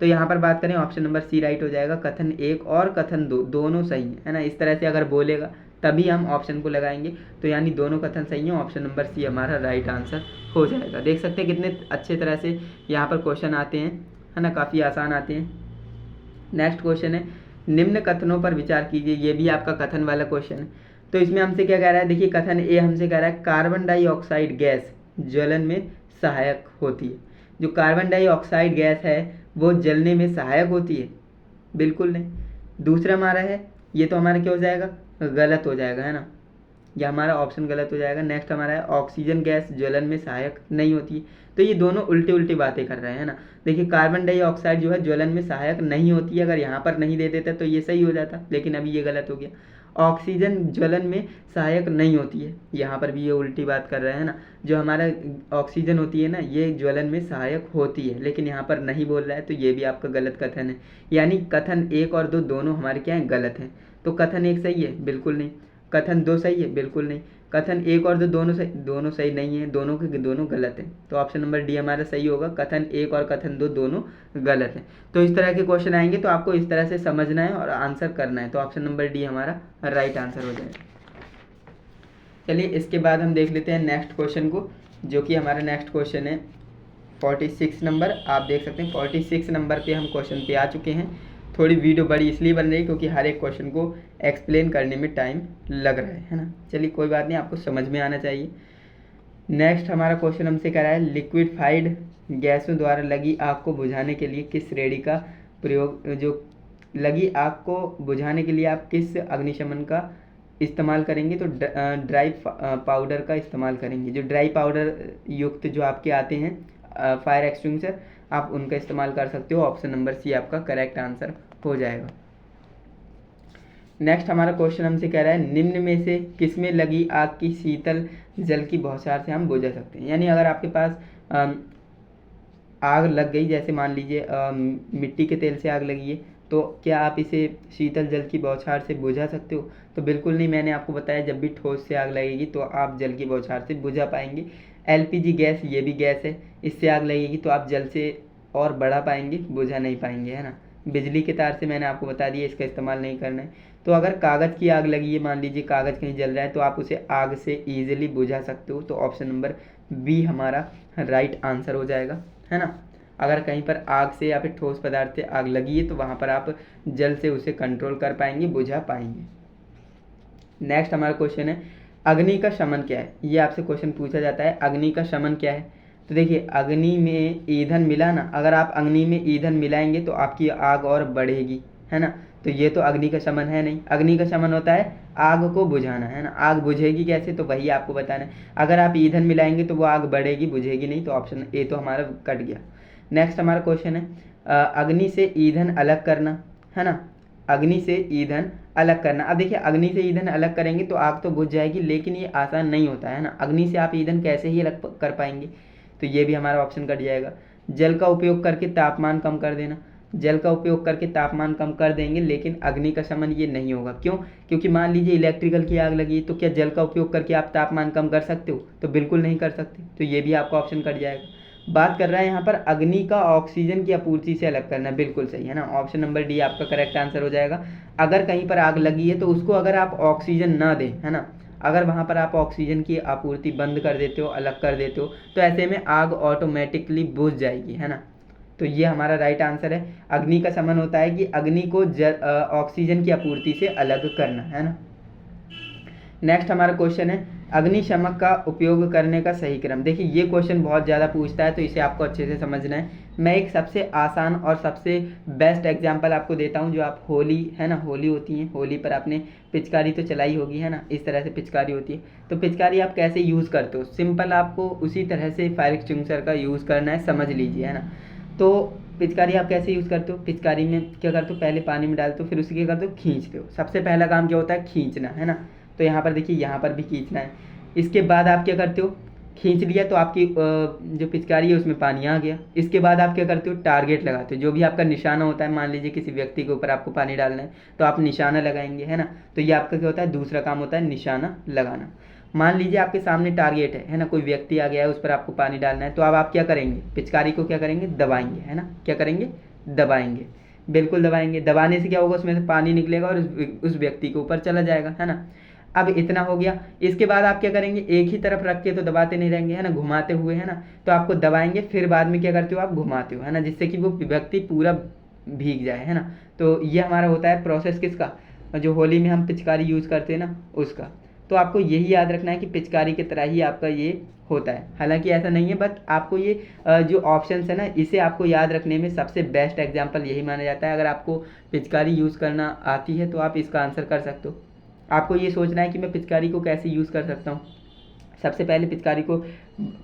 तो यहाँ पर बात करें ऑप्शन नंबर सी राइट हो जाएगा, कथन एक और कथन दो दोनों सही है ना। इस तरह से अगर बोलेगा तभी हम ऑप्शन को लगाएंगे, तो यानी दोनों कथन सही है, ऑप्शन नंबर सी हमारा राइट आंसर हो जाएगा। देख सकते हैं कितने अच्छे तरह से यहाँ पर क्वेश्चन आते हैं, है ना, काफ़ी आसान आते हैं। नेक्स्ट क्वेश्चन है निम्न कथनों पर विचार कीजिए, ये भी आपका कथन वाला क्वेश्चन है। तो इसमें हमसे क्या कह रहा है, देखिए कथन ए हमसे कह रहा है कार्बन डाइऑक्साइड गैस ज्वलन में सहायक होती है। जो कार्बन डाइऑक्साइड गैस है वो जलने में सहायक होती है, बिल्कुल नहीं। दूसरा हमारा है, ये तो हमारा क्या हो जाएगा, गलत हो जाएगा, है ना, यह हमारा ऑप्शन गलत हो जाएगा। नेक्स्ट हमारा है ऑक्सीजन गैस ज्वलन में सहायक नहीं होती है। तो ये दोनों उल्टी उल्टी बातें कर रहे हैं ना। देखिए कार्बन डाइऑक्साइड जो है ज्वलन में सहायक नहीं होती है, अगर यहाँ पर नहीं दे देते तो ये सही हो जाता, लेकिन अभी ये गलत हो गया। ऑक्सीजन ज्वलन में सहायक नहीं होती है, यहाँ पर भी ये उल्टी बात कर रहे हैं ना। जो हमारा ऑक्सीजन होती है ना ये ज्वलन में सहायक होती है, लेकिन यहाँ पर नहीं बोल रहा है, तो ये भी आपका गलत कथन है। यानी कथन एक और दो दोनों हमारे क्या हैं, गलत हैं। तो कथन एक सही है, बिल्कुल नहीं। कथन दो सही है, बिल्कुल नहीं। कथन 1 और 2 दोनों सही नहीं है, दोनों के दोनों गलत हैं। तो ऑप्शन नंबर डी हमारा सही होगा, कथन 1 और कथन 2 दोनों गलत हैं। तो इस तरह के क्वेश्चन आएंगे तो आपको इस तरह से समझना है और आंसर करना है। तो ऑप्शन नंबर डी हमारा राइट आंसर हो जाएगा। चलिए इसके बाद हम देख लेते हैं नेक्स्ट क्वेश्चन को, जो कि हमारा नेक्स्ट क्वेश्चन है 46 नंबर। आप देख सकते हैं 46 नंबर पे हम क्वेश्चन पे आ चुके हैं। थोड़ी वीडियो बड़ी इसलिए बन रही है क्योंकि हर एक क्वेश्चन को एक्सप्लेन करने में टाइम लग रहा है ना। चलिए कोई बात नहीं, आपको समझ में आना चाहिए। नेक्स्ट हमारा क्वेश्चन हमसे कह रहा है लिक्विफाइड गैसों द्वारा लगी आग को बुझाने के लिए किस श्रेणी का प्रयोग, जो लगी आग को बुझाने के लिए आप किस अग्निशमन का इस्तेमाल करेंगे? तो ड्राई पाउडर का इस्तेमाल करेंगे। जो ड्राई पाउडर युक्त जो आपके आते हैं फायर एक्सटिंग्विशर, आप उनका इस्तेमाल कर सकते हो। ऑप्शन नंबर सी आपका करेक्ट आंसर हो जाएगा। नेक्स्ट हमारा क्वेश्चन हमसे कह रहा है निम्न में से किसमें लगी आग की शीतल जल की बौछार से हम बुझा सकते हैं? यानी अगर आपके पास आग लग गई, जैसे मान लीजिए मिट्टी के तेल से आग लगी है, तो क्या आप इसे शीतल जल की बौछार से बुझा सकते हो? तो बिल्कुल नहीं। मैंने आपको बताया जब भी ठोस से आग लगेगी तो आप जल की बौछार से बुझा पाएंगे। एलपीजी गैस, ये भी गैस है, इससे आग लगेगी तो आप जल से और बढ़ा पाएंगे, बुझा नहीं पाएंगे, है ना। बिजली के तार से मैंने आपको बता दिया इसका इस्तेमाल नहीं करना है। तो अगर कागज़ की आग लगी है, मान लीजिए कागज़ कहीं जल रहा है, तो आप उसे आग से ईजिली बुझा सकते हो। तो ऑप्शन नंबर बी हमारा राइट आंसर हो जाएगा, है ना। अगर कहीं पर आग से या फिर ठोस पदार्थ से आग लगी है तो वहाँ पर आप जल से उसे कंट्रोल कर पाएंगे, बुझा पाएंगे। नेक्स्ट हमारा क्वेश्चन है अग्नि का शमन क्या है? ये आपसे क्वेश्चन पूछा जाता है, अग्नि का शमन क्या है? तो देखिए अग्नि में ईंधन मिला ना, अगर आप अग्नि में ईंधन मिलाएंगे तो आपकी आग और बढ़ेगी, है ना। तो ये तो अग्नि का शमन है नहीं। अग्नि का शमन होता है आग को बुझाना, है ना। आग बुझेगी कैसे, तो वही आपको बताना है। अगर आप ईंधन मिलाएंगे तो वो आग बढ़ेगी, बुझेगी नहीं। तो ऑप्शन ए तो हमारा कट गया। नेक्स्ट हमारा क्वेश्चन है अग्नि से ईंधन अलग करना, है ना। अग्नि से ईंधन अलग करना। अब देखिए अग्नि से ईंधन अलग करेंगे तो आग तो बुझ जाएगी, लेकिन ये आसान नहीं होता है ना। अग्नि से आप ईंधन कैसे ही अलग कर पाएंगे? तो ये भी हमारा ऑप्शन कट जाएगा। जल का उपयोग करके तापमान कम कर देना, जल का उपयोग करके तापमान कम कर देंगे, लेकिन अग्नि का शमन ये नहीं होगा। क्यों? क्योंकि मान लीजिए इलेक्ट्रिकल की आग लगी तो क्या जल का उपयोग करके आप तापमान कम कर सकते हो? तो बिल्कुल नहीं कर सकते। तो ये भी आपका ऑप्शन कट जाएगा। बात कर रहा है यहाँ पर अग्नि का ऑक्सीजन की आपूर्ति से अलग करना, बिल्कुल सही, है ना। ऑप्शन नंबर डी आपका करेक्ट आंसर हो जाएगा। अगर कहीं पर आग लगी है तो उसको अगर आप ऑक्सीजन ना दें, है ना, अगर वहाँ पर आप ऑक्सीजन की आपूर्ति बंद कर देते हो, अलग कर देते हो, तो ऐसे में आग ऑटोमेटिकली बुझ जाएगी, है ना। तो ये हमारा राइट आंसर है। अग्नि का शमन होता है कि अग्नि को ऑक्सीजन की आपूर्ति से अलग करना, है ना। नेक्स्ट हमारा क्वेश्चन है अग्निशमक का उपयोग करने का सही क्रम। देखिए ये क्वेश्चन बहुत ज़्यादा पूछता है तो इसे आपको अच्छे से समझना है। मैं एक सबसे आसान और सबसे बेस्ट एग्जांपल आपको देता हूँ। जो आप होली, है ना, होली होती है, होली पर आपने पिचकारी तो चलाई होगी, है ना। इस तरह से पिचकारी होती है। तो पिचकारी आप कैसे यूज़ करते हो? सिंपल, आपको उसी तरह से फायर एक्सटिंग्विशर का यूज़ करना है, समझ लीजिए, है ना। तो पिचकारी आप कैसे यूज़ करते हो? पिचकारी में क्या करते हो, पहले पानी में डालते हो, फिर उसे क्या करते हो, खींचते हो। सबसे पहला काम क्या होता है, खींचना, है ना। तो यहाँ पर देखिए, यहाँ पर भी खींचना है। इसके बाद आप क्या करते हो, खींच लिया तो आपकी जो पिचकारी है उसमें पानी आ गया। इसके बाद आप क्या करते हो, टारगेट लगाते हो। जो भी आपका निशाना होता है, मान लीजिए किसी व्यक्ति के ऊपर आपको पानी डालना है तो आप निशाना लगाएंगे, है ना। तो ये आपका क्या होता है, दूसरा काम होता है निशाना लगाना। मान लीजिए आपके सामने टारगेट है ना, कोई व्यक्ति आ गया है, उस पर आपको पानी डालना है, तो अब आप क्या करेंगे, पिचकारी को क्या करेंगे, दबाएंगे, है ना। क्या करेंगे, दबाएंगे, बिल्कुल दबाएंगे। दबाने से क्या होगा, उसमें से पानी निकलेगा और उस व्यक्ति के ऊपर चला जाएगा, है ना। अब इतना हो गया। इसके बाद आप क्या करेंगे, एक ही तरफ रख के तो दबाते नहीं रहेंगे, है ना, घुमाते हुए, है ना। तो आपको दबाएंगे, फिर बाद में क्या करते हो, आप घुमाते हो, है ना, जिससे कि वो व्यक्ति पूरा भीग जाए, है ना। तो ये हमारा होता है प्रोसेस किसका, जो होली में हम पिचकारी यूज़ करते हैं ना, उसका। तो आपको यही याद रखना है कि पिचकारी की तरह ही आपका ये होता है। हालांकि ऐसा नहीं है, बट आपको ये जो ऑप्शंस है ना, इसे आपको याद रखने में सबसे बेस्ट एग्जांपल यही माना जाता है। अगर आपको पिचकारी यूज़ करना आती है तो आप इसका आंसर कर सकते हो। आपको ये सोचना है कि मैं पिचकारी को कैसे यूज़ कर सकता हूँ। सबसे पहले पिचकारी को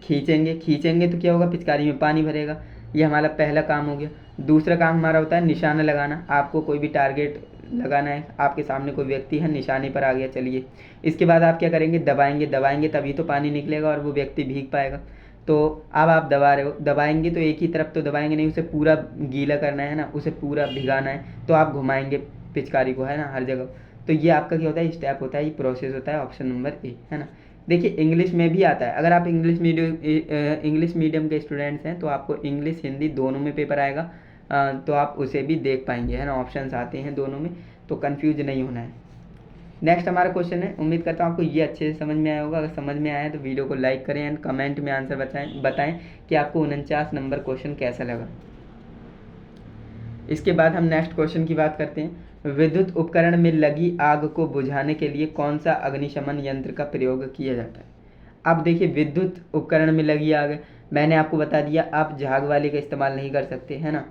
खींचेंगे तो क्या होगा, पिचकारी में पानी भरेगा। ये हमारा पहला काम हो गया। दूसरा काम हमारा होता है निशाना लगाना। आपको कोई भी टारगेट लगाना है, आपके सामने कोई व्यक्ति है, निशाने पर आ गया, चलिए। इसके बाद आप क्या करेंगे, दबाएंगे तभी तो पानी निकलेगा और वो व्यक्ति भीग पाएगा। तो अब आप दबा रहे हो, दबाएंगे तो एक ही तरफ तो दबाएंगे नहीं, उसे पूरा गीला करना है ना, उसे पूरा भिगाना है। तो आप घुमाएंगे पिचकारी को, है ना, हर जगह। तो ये आपका क्या होता है, स्टेप होता है, ये प्रोसेस होता है। ऑप्शन नंबर ए, है ना। देखिए इंग्लिश में भी आता है, अगर आप इंग्लिश मीडियम के स्टूडेंट्स हैं तो आपको इंग्लिश हिंदी दोनों में पेपर आएगा, तो आप उसे भी देख पाएंगे, है ना, ऑप्शंस आते हैं दोनों में, तो कंफ्यूज नहीं होना है। नेक्स्ट हमारा क्वेश्चन है, उम्मीद करता हूँ आपको ये अच्छे से समझ में आया होगा। अगर समझ में आया है तो वीडियो को लाइक करें एंड कमेंट में आंसर बताएं कि आपको 49 नंबर क्वेश्चन कैसा लगा। इसके बाद हम नेक्स्ट क्वेश्चन की बात करते हैं। विद्युत उपकरण में लगी आग को बुझाने के लिए कौन सा अग्निशमन यंत्र का प्रयोग किया जाता है? अब देखिए विद्युत उपकरण में लगी आग है, मैंने आपको बता दिया आप झाग वाले का इस्तेमाल नहीं कर सकते, है ना,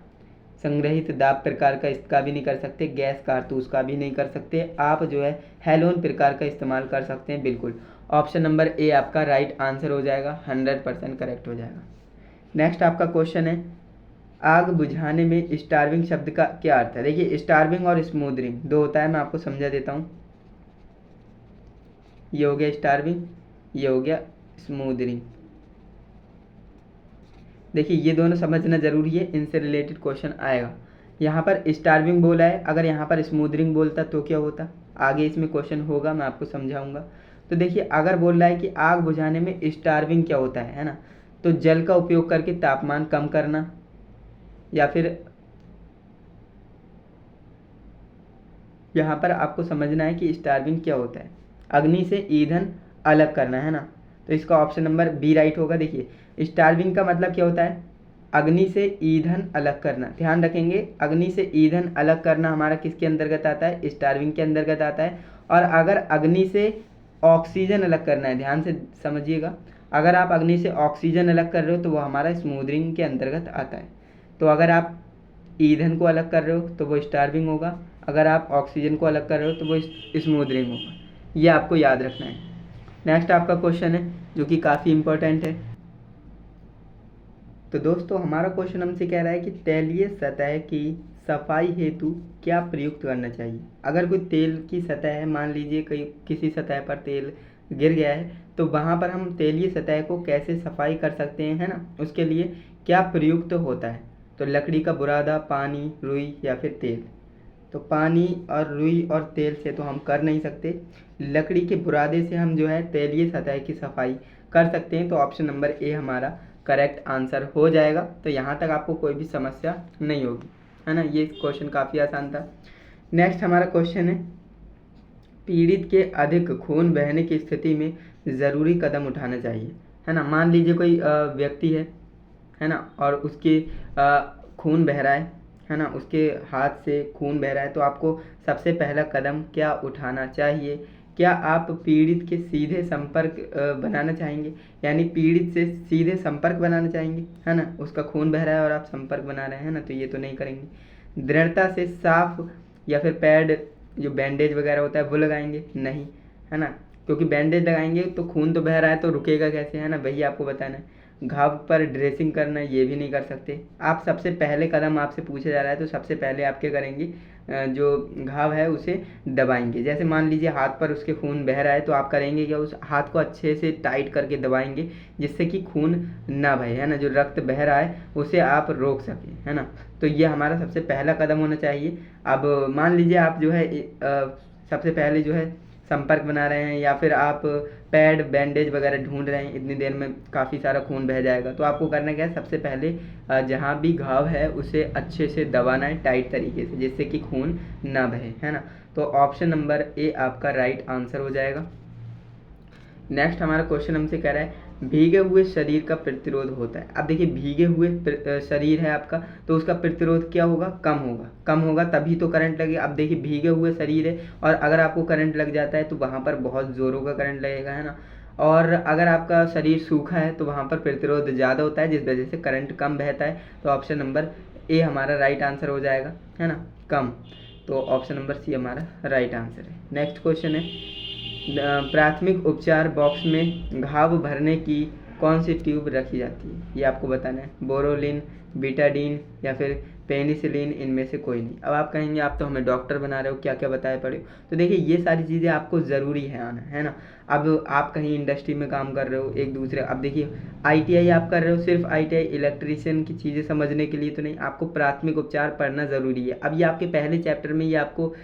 संग्रहित दाब प्रकार का इसका भी नहीं कर सकते, गैस कारतूस का भी नहीं कर सकते, आप जो है हेलोन प्रकार का इस्तेमाल कर सकते हैं। बिल्कुल ऑप्शन नंबर ए आपका राइट आंसर हो जाएगा, 100% करेक्ट हो जाएगा। नेक्स्ट आपका क्वेश्चन है, आग बुझाने में स्टार्विंग शब्द का क्या अर्थ है? देखिए स्टार्विंग और स्मूदरिंग दो होता है, मैं आपको समझा देता हूँ। ये हो गया स्टार्विंग, ये हो गया स्मूदरिंग। देखिए ये दोनों समझना जरूरी है, इनसे रिलेटेड क्वेश्चन आएगा। यहाँ पर स्टार्विंग बोला है, अगर यहाँ पर स्मूदरिंग बोलता तो क्या होता, आगे इसमें क्वेश्चन होगा, मैं आपको समझाऊंगा। तो देखिए अगर बोल रहा है कि आग बुझाने में स्टार्विंग क्या होता है ना, तो जल का उपयोग करके तापमान कम करना, या फिर यहाँ पर आपको समझना है कि स्टार्विंग क्या होता है, अग्नि से ईंधन अलग करना, है ना, तो इसका ऑप्शन नंबर बी राइट होगा। देखिए स्टार्विंग का मतलब क्या होता है, अग्नि से ईंधन अलग करना, ध्यान रखेंगे अग्नि से ईंधन अलग करना हमारा किसके अंतर्गत आता है, स्टार्विंग के अंतर्गत आता है। और अगर अग्नि से ऑक्सीजन अलग करना है, ध्यान से समझिएगा, अगर आप अग्नि से ऑक्सीजन अलग कर रहे हो तो वो हमारा स्मूदरिंग के अंतर्गत आता है। तो अगर आप ईंधन को अलग कर रहे हो तो वो स्टार्विंग होगा, अगर आप ऑक्सीजन को अलग कर रहे हो तो वो स्मूदरिंग होगा, ये आपको याद रखना है। नेक्स्ट आपका क्वेश्चन है जो कि काफ़ी इंपॉर्टेंट है। तो दोस्तों हमारा क्वेश्चन हमसे कह रहा है कि तैलीय सतह की सफाई हेतु क्या प्रयुक्त करना चाहिए? अगर कोई तेल की सतह है, मान लीजिए कहीं किसी सतह पर तेल गिर गया है, तो वहाँ पर हम तेलीय सतह को कैसे सफाई कर सकते हैं, है ना, उसके लिए क्या प्रयुक्त होता है? तो लकड़ी का बुरादा, पानी, रुई या फिर तेल। तो पानी और रुई और तेल से तो हम कर नहीं सकते, लकड़ी के बुरादे से हम जो है तेलीय सतह की सफाई कर सकते हैं। तो ऑप्शन नंबर ए हमारा करेक्ट आंसर हो जाएगा। तो यहाँ तक आपको कोई भी समस्या नहीं होगी, है ना, ये क्वेश्चन काफ़ी आसान था। नेक्स्ट हमारा क्वेश्चन है, पीड़ित के अधिक खून बहने की स्थिति में ज़रूरी कदम उठाना चाहिए, है ना। मान लीजिए कोई व्यक्ति है ना, और उसके खून बह रहा है ना, उसके हाथ से खून बह रहा है, तो आपको सबसे पहला कदम क्या उठाना चाहिए? क्या आप पीड़ित के सीधे संपर्क बनाना चाहेंगे, यानी पीड़ित से सीधे संपर्क बनाना चाहेंगे, है ना, उसका खून बह रहा है और आप संपर्क बना रहे हैं ना, तो ये तो नहीं करेंगे। दृढ़ता से साफ या फिर पैड जो बैंडेज वगैरह होता है वो लगाएंगे? नहीं, है ना, क्योंकि बैंडेज लगाएंगे तो खून तो बह रहा है तो रुकेगा कैसे, है ना, वही आपको बताना है। घाव पर ड्रेसिंग करना, ये भी नहीं कर सकते आप। सबसे पहले कदम आपसे पूछा जा रहा है तो सबसे पहले आप क्या करेंगे, जो घाव है उसे दबाएंगे। जैसे मान लीजिए हाथ पर उसके खून बह रहा है तो आप करेंगे क्या, उस हाथ को अच्छे से टाइट करके दबाएंगे जिससे कि खून ना बहे, है ना, जो रक्त बह रहा है उसे आप रोक सकें, है ना। तो ये हमारा सबसे पहला कदम होना चाहिए। अब मान लीजिए आप जो है सबसे पहले जो है संपर्क बना रहे हैं या फिर आप पैड बैंडेज वगैरह ढूंढ रहे हैं, इतनी देर में काफ़ी सारा खून बह जाएगा, तो आपको करना क्या है, सबसे पहले जहाँ भी घाव है उसे अच्छे से दबाना है टाइट तरीके से, जिससे कि खून ना बहे, है ना। तो ऑप्शन नंबर ए आपका राइट आंसर हो जाएगा। नेक्स्ट हमारा क्वेश्चन हमसे कह रहा है, भीगे हुए शरीर का प्रतिरोध होता है। अब देखिए भीगे हुए शरीर है आपका, तो उसका प्रतिरोध क्या होगा, कम होगा, कम होगा तभी तो करंट लगेगा। अब देखिए भीगे हुए शरीर है और अगर आपको करंट लग जाता है तो वहाँ पर बहुत ज़ोरों का करंट लगेगा, है ना। और अगर आपका शरीर सूखा है तो वहाँ पर प्रतिरोध ज़्यादा होता है, जिस वजह से करंट कम बहता है। तो ऑप्शन नंबर ए हमारा राइट आंसर हो जाएगा, है ना, कम। तो ऑप्शन नंबर सी हमारा राइट आंसर है। नेक्स्ट क्वेश्चन है, प्राथमिक उपचार बॉक्स में घाव भरने की कौन सी ट्यूब रखी जाती है? ये आपको बताना है, बोरोलिन, बीटाडीन या फिर पेनिसिलिन, इनमें से कोई नहीं। अब आप कहेंगे आप तो हमें डॉक्टर बना रहे हो, क्या क्या बताए पड़े हो, तो देखिए ये सारी चीज़ें आपको ज़रूरी है आना, है ना। अब आप कहीं इंडस्ट्री में काम कर रहे हो एक दूसरे, अब देखिए ITI आप कर रहे हो, सिर्फ ITI इलेक्ट्रीशियन की चीज़ें समझने के लिए तो नहीं, आपको प्राथमिक उपचार पढ़ना ज़रूरी है। अब ये आपके पहले चैप्टर में ये आपको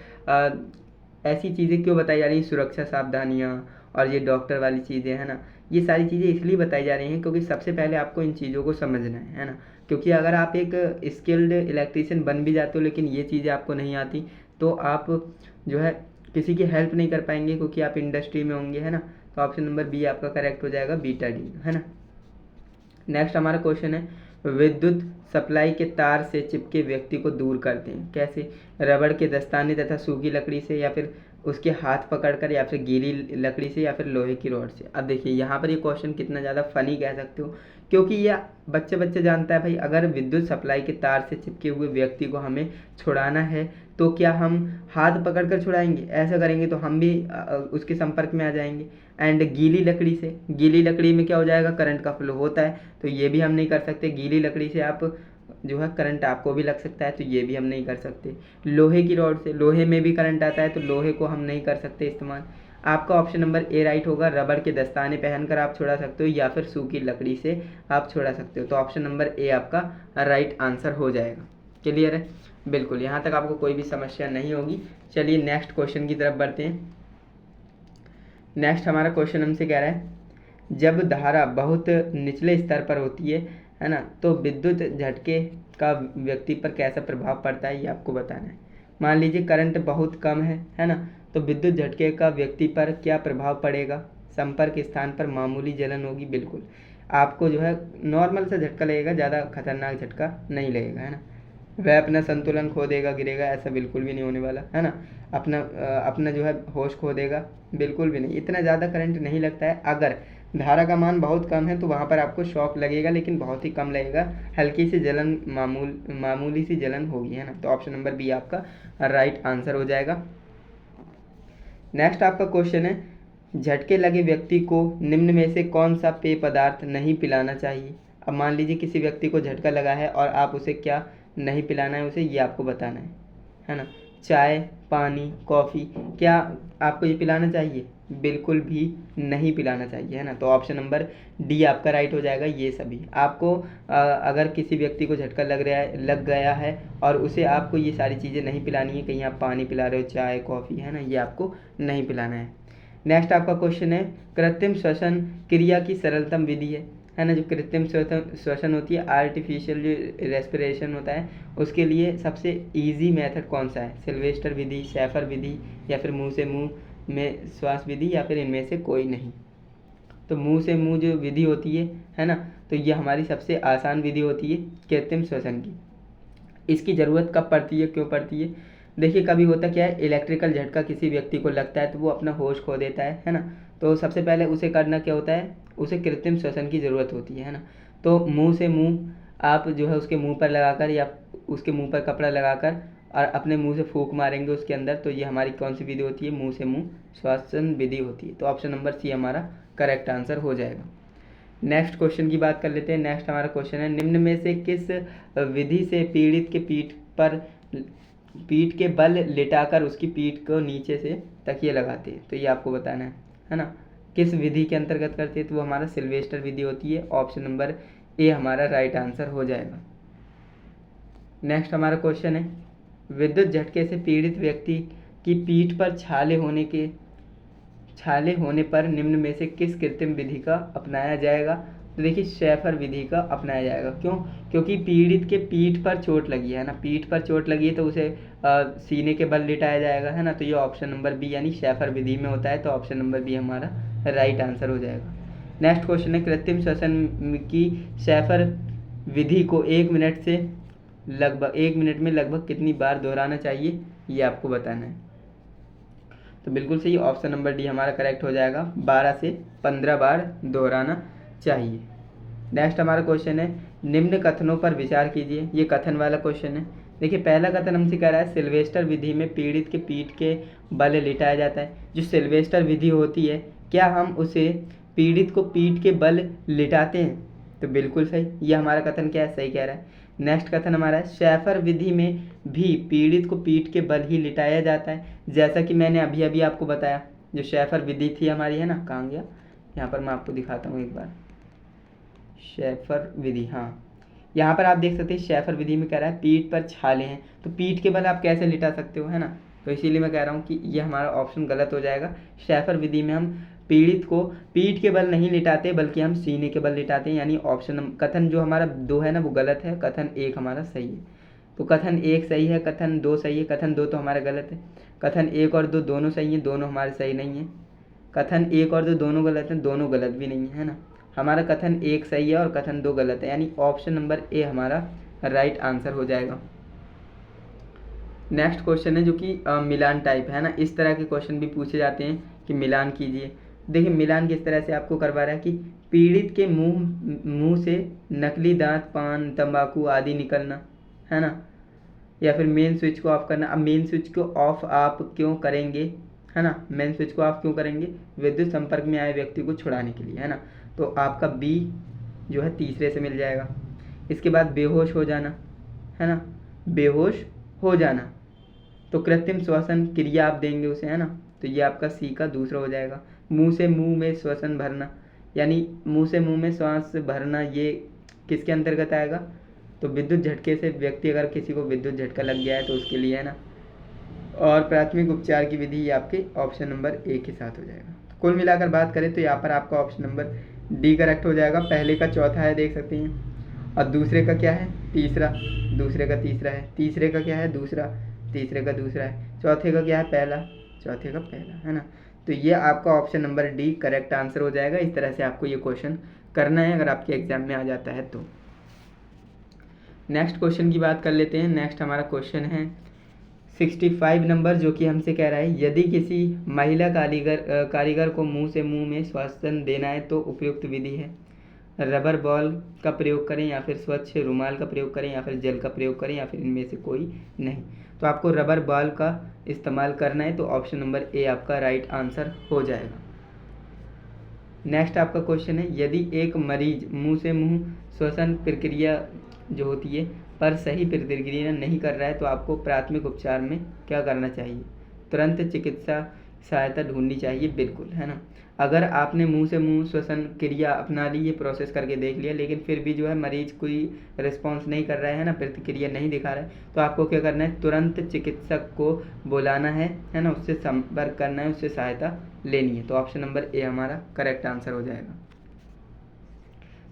ऐसी चीज़ें क्यों बताई जा रही हैं, सुरक्षा सावधानियाँ और ये डॉक्टर वाली चीज़ें है ना, ये सारी चीज़ें इसलिए बताई जा रही हैं क्योंकि सबसे पहले आपको इन चीज़ों को समझना है ना। क्योंकि अगर आप एक स्किल्ड इलेक्ट्रीशियन बन भी जाते हो लेकिन ये चीज़ें आपको नहीं आती तो आप जो है किसी की हेल्प नहीं कर पाएंगे क्योंकि आप इंडस्ट्री में होंगे, है ना। तो ऑप्शन नंबर बी आपका करेक्ट हो जाएगा, बीटा डी, है ना। नेक्स्ट हमारा क्वेश्चन है, विद्युत सप्लाई के तार से चिपके व्यक्ति को दूर करते हैं कैसे? रबड़ के दस्ताने तथा सूखी लकड़ी से, या फिर उसके हाथ पकड़कर, या फिर गीली लकड़ी से, या फिर लोहे की रॉड से। अब देखिए यहाँ पर ये क्वेश्चन कितना ज़्यादा फनी कह सकते हो, क्योंकि यह बच्चे जानता है भाई, अगर विद्युत सप्लाई के तार से चिपके हुए व्यक्ति को हमें छुड़ाना है तो क्या हम हाथ पकड़कर छुड़ाएंगे? ऐसा करेंगे तो हम भी उसके संपर्क में आ जाएंगे। एंड गीली लकड़ी से, गीली लकड़ी में क्या हो जाएगा, करंट का फ्लो होता है, तो ये भी हम नहीं कर सकते। गीली लकड़ी से आप जो है करंट आपको भी लग सकता है, तो ये भी हम नहीं कर सकते। लोहे की रॉड से, लोहे में भी करंट आता है, तो लोहे को हम नहीं कर सकते इस्तेमाल। आपका ऑप्शन नंबर ए राइट होगा, रबड़ के दस्ताने पहनकर आप छुड़ा सकते हो, या फिर सूखी लकड़ी से आप छुड़ा सकते हो। तो ऑप्शन नंबर ए आपका राइट आंसर हो जाएगा। क्लियर है? बिल्कुल, यहाँ तक आपको कोई भी समस्या नहीं होगी। चलिए नेक्स्ट क्वेश्चन की तरफ बढ़ते हैं। नेक्स्ट हमारा क्वेश्चन हमसे कह रहा है, जब धारा बहुत निचले स्तर पर होती है ना, तो विद्युत झटके का व्यक्ति पर कैसा प्रभाव पड़ता है, ये आपको बताना है। मान लीजिए करंट बहुत कम है ना, तो विद्युत झटके का व्यक्ति पर क्या प्रभाव पड़ेगा? संपर्क स्थान पर मामूली जलन होगी, बिल्कुल आपको जो है नॉर्मल सा झटका लगेगा, ज़्यादा खतरनाक झटका नहीं लगेगा, है ना। वह अपना संतुलन खो देगा, गिरेगा, ऐसा बिल्कुल भी नहीं होने वाला, है ना। अपना जो है होश खो देगा, बिल्कुल भी नहीं। इतना ज़्यादा करंट नहीं लगता है। अगर धारा का मान बहुत कम है तो वहाँ पर आपको शॉक लगेगा, लेकिन बहुत ही कम लगेगा, हल्की सी जलन, मामूली सी जलन होगी, है ना। तो ऑप्शन नंबर बी आपका राइट आंसर हो जाएगा। नेक्स्ट आपका क्वेश्चन है, झटके लगे व्यक्ति को निम्न में से कौन सा पेय पदार्थ नहीं पिलाना चाहिए? अब मान लीजिए किसी व्यक्ति को झटका लगा है और आप उसे क्या नहीं पिलाना है, उसे ये आपको बताना है ना। चाय, पानी, कॉफ़ी, क्या आपको ये पिलाना चाहिए? बिल्कुल भी नहीं पिलाना चाहिए, है ना। तो ऑप्शन नंबर डी आपका राइट हो जाएगा। ये सभी आपको अगर किसी व्यक्ति को झटका लग गया है और उसे आपको ये सारी चीज़ें नहीं पिलानी है, कहीं आप पानी पिला रहे हो, चाय, कॉफ़ी, है ना, ये आपको नहीं पिलाना है। नेक्स्ट आपका क्वेश्चन है, कृत्रिम श्वसन क्रिया की सरलतम विधि है ना। जो कृत्रिम श्वसन होती है, आर्टिफिशियल जो रेस्पिरेशन होता है, उसके लिए सबसे इजी मेथड कौन सा है? सिल्वेस्टर विधि, शेफर विधि, या फिर मुंह से मुंह में श्वास विधि, या फिर इनमें से कोई नहीं। तो मुंह से मुंह जो विधि होती है ना, तो ये हमारी सबसे आसान विधि होती है कृत्रिम श्वसन की। इसकी ज़रूरत कब पड़ती है, क्यों पड़ती है? देखिए कभी होता क्या है, इलेक्ट्रिकल झटका किसी व्यक्ति को लगता है तो वो अपना होश खो देता है ना। तो सबसे पहले उसे करना क्या होता है, उसे कृत्रिम श्वसन की ज़रूरत होती है ना। तो मुंह से मुंह आप जो है उसके मुंह पर लगाकर, या उसके मुंह पर कपड़ा लगाकर और अपने मुंह से फूंक मारेंगे उसके अंदर, तो ये हमारी कौन सी विधि होती है? मुंह से मुंह श्वसन विधि होती है। तो ऑप्शन नंबर सी हमारा करेक्ट आंसर हो जाएगा। नेक्स्ट क्वेश्चन की बात कर लेते हैं। नेक्स्ट हमारा क्वेश्चन है, निम्न में से किस विधि से पीड़ित के पीठ के बल लिटाकर उसकी पीठ को नीचे से तकिए लगाते हैं? तो ये आपको बताना है ना। किस विधि के अंतर्गत करते हैं? तो वो हमारा सिल्वेस्टर विधि होती है। ऑप्शन नंबर ए हमारा राइट आंसर हो जाएगा। नेक्स्ट हमारा क्वेश्चन है, विद्युत झटके से पीड़ित व्यक्ति की पीठ पर छाले होने पर निम्न में से किस कृत्रिम विधि का अपनाया जाएगा? तो देखिए शेफर विधि का अपनाया जाएगा। क्यों? क्योंकि पीड़ित के पीठ पर चोट लगी है ना, पीठ पर चोट लगी है तो उसे सीने के बल लिटाया जाएगा, है ना। तो ये ऑप्शन नंबर बी यानी शेफर विधि में होता है। तो ऑप्शन नंबर बी हमारा राइट आंसर हो जाएगा। नेक्स्ट क्वेश्चन है, कृत्रिम श्वसन की शेफर विधि को 1 मिनट में लगभग कितनी बार दोहराना चाहिए, ये आपको बताना है। तो बिल्कुल सही, ऑप्शन नंबर डी हमारा करेक्ट हो जाएगा। 12 से 15 बार दोहराना चाहिए। नेक्स्ट हमारा क्वेश्चन है, निम्न कथनों पर विचार कीजिए। ये कथन वाला क्वेश्चन है। देखिए पहला कथन हमसे कह रहा है, सिल्वेस्टर विधि में पीड़ित के पीठ के बल लिटाया जाता है। जो सिल्वेस्टर विधि होती है, क्या हम उसे पीड़ित को पीठ के बल लिटाते हैं? तो बिल्कुल सही, ये हमारा कथन क्या है, सही कह रहा है। नेक्स्ट कथन हमारा है, शेफर विधि में भी पीड़ित को पीठ के बल ही लिटाया जाता है। जैसा कि मैंने अभी अभी आपको बताया, जो शेफर विधि थी हमारी, है ना, कहाँ गया, यहाँ पर मैं आपको दिखाता हूँ एक बार। शेफर विधि, हाँ यहाँ पर आप देख सकते हैं शेफर विधि में कह रहा है पीठ पर छाले हैं, तो पीठ के बल आप कैसे लिटा सकते हो, है ना। तो इसीलिए मैं कह रहा हूँ कि ये हमारा ऑप्शन गलत हो जाएगा। शेफर विधि में हम पीड़ित को पीठ के बल नहीं लिटाते बल्कि हम सीने के बल लिटाते हैं, यानी ऑप्शन कथन जो हमारा 2 है ना वो गलत है, कथन 1 हमारा सही है। तो कथन 1 सही है, कथन 2 सही है, कथन 2 तो हमारा गलत है। कथन 1 और 2 दोनों सही हैं, दोनों हमारे सही नहीं है। कथन 1 और 2 दोनों गलत हैं, दोनों गलत भी नहीं है ना। हमारा कथन 1 सही है और कथन 2 गलत है, यानी ऑप्शन नंबर ए हमारा राइट आंसर हो जाएगा। नेक्स्ट क्वेश्चन है जो कि मिलान टाइप है ना। इस तरह के क्वेश्चन भी पूछे जाते हैं कि मिलान कीजिए। देखिए मिलान किस तरह से आपको करवा रहा है कि पीड़ित के मुंह से नकली दांत, पान, तंबाकू आदि निकलना, है ना, या फिर मेन स्विच को ऑफ करना। अब मेन स्विच को ऑफ आप क्यों करेंगे, है ना, मेन स्विच को ऑफ क्यों करेंगे? विद्युत संपर्क में आए व्यक्ति को छुड़ाने के लिए, है ना। तो आपका बी जो है तीसरे से मिल जाएगा। इसके बाद बेहोश हो जाना, है ना, बेहोश हो जाना, तो कृत्रिम श्वसन क्रिया आप देंगे उसे, है ना, तो ये आपका सी का दूसरा हो जाएगा। मुंह से मुंह में श्वसन भरना, यानी मुंह से मुंह में श्वास भरना, ये किसके अंतर्गत आएगा? तो विद्युत झटके से व्यक्ति, अगर किसी को विद्युत झटका लग गया है तो उसके लिए, है ना। और प्राथमिक उपचार की विधि आपके ऑप्शन नंबर ए के साथ हो जाएगा। तो कुल मिलाकर बात करें तो यहाँ पर आपका ऑप्शन नंबर डी करेक्ट हो जाएगा। पहले का चौथा है, देख सकते हैं, और दूसरे का क्या है? तीसरा, दूसरे का तीसरा है, तीसरे का क्या है? दूसरा, तीसरे का दूसरा है, चौथे का क्या है? पहला, चौथे का पहला, है ना। तो ये आपका option number D correct answer हो जाएगा। इस तरह से आपको ये क्वेश्चन करना है अगर आपके एग्जाम में आ जाता है तो। नेक्स्ट क्वेश्चन की बात कर लेते हैं। नेक्स्ट हमारा क्वेश्चन है 65 नंबर, जो कि हमसे कह रहा है यदि किसी महिला कारीगर को मुंह से मुंह में श्वसन देना है तो उपयुक्त विधि है रबर बॉल का प्रयोग करें, या फिर स्वच्छ रुमाल का प्रयोग करें, या फिर जेल का प्रयोग करें, या फिर इनमें से कोई नहीं। तो आपको रबर बॉल का इस्तेमाल करना है, तो ऑप्शन नंबर ए आपका राइट आंसर हो जाएगा। नेक्स्ट आपका क्वेश्चन है यदि एक मरीज मुंह से मुंह श्वसन प्रक्रिया जो होती है पर सही प्रतिक्रिया नहीं कर रहा है तो आपको प्राथमिक उपचार में क्या करना चाहिए? तुरंत चिकित्सा सहायता ढूंढनी चाहिए, बिल्कुल, है ना। अगर आपने मुंह से मुंह श्वसन क्रिया अपना ली, ये प्रोसेस करके देख लिया, लेकिन फिर भी जो है मरीज कोई रिस्पॉन्स नहीं कर रहा है ना, प्रतिक्रिया नहीं दिखा रहा है, तो आपको क्या करना है? तुरंत चिकित्सक को बुलाना है ना, उससे संपर्क करना है, उससे सहायता लेनी है। तो ऑप्शन नंबर ए हमारा करेक्ट आंसर हो जाएगा।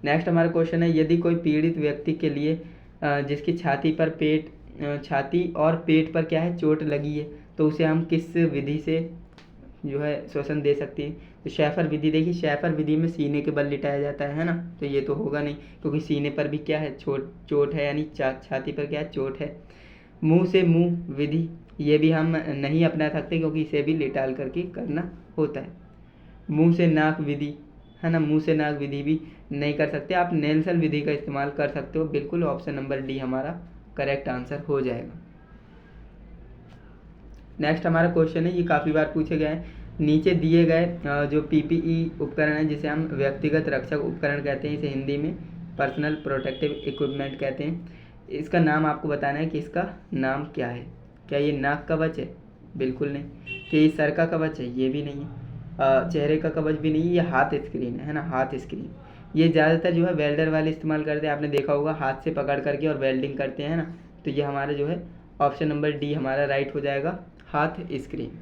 नेक्स्ट हमारा क्वेश्चन है यदि कोई पीड़ित व्यक्ति के लिए जिसकी छाती और पेट पर क्या है? चोट लगी है, तो उसे हम किस विधि से जो है श्वसन दे सकते हैं? तो शैफर विधि। देखिए शैफर विधि में सीने के बल लिटाया जाता है ना, तो ये तो होगा नहीं, क्योंकि सीने पर भी क्या है? चोट है, यानी छाती पर क्या है? चोट है। मुंह से मुंह विधि, ये भी हम नहीं अपना सकते क्योंकि इसे भी लिटाल करके करना होता है। मुंह से नाक विधि, है ना, मुंह से नाक विधि भी नहीं कर सकते। आप नेल्सन विधि का इस्तेमाल कर सकते हो, बिल्कुल। ऑप्शन नंबर डी हमारा करेक्ट आंसर हो जाएगा। नेक्स्ट हमारा क्वेश्चन है, ये काफ़ी बार पूछे गए हैं, नीचे दिए गए जो पीपीई उपकरण है, जिसे हम व्यक्तिगत रक्षक उपकरण कहते हैं, इसे हिंदी में पर्सनल प्रोटेक्टिव इक्विपमेंट कहते हैं, इसका नाम आपको बताना है कि इसका नाम क्या है। क्या ये नाक कवच है? बिल्कुल नहीं। क्या ये सर का कवच है? ये भी नहीं है। चेहरे का कवच भी नहीं है। ये हाथ स्क्रीन है ना, हाथ स्क्रीन। ये ज़्यादातर जो है वेल्डर वाले इस्तेमाल करते हैं, आपने देखा होगा, हाथ से पकड़ करके और वेल्डिंग करते हैं ना। तो ये हमारा जो है ऑप्शन नंबर डी हमारा राइट हो जाएगा, हाथ स्क्रीन।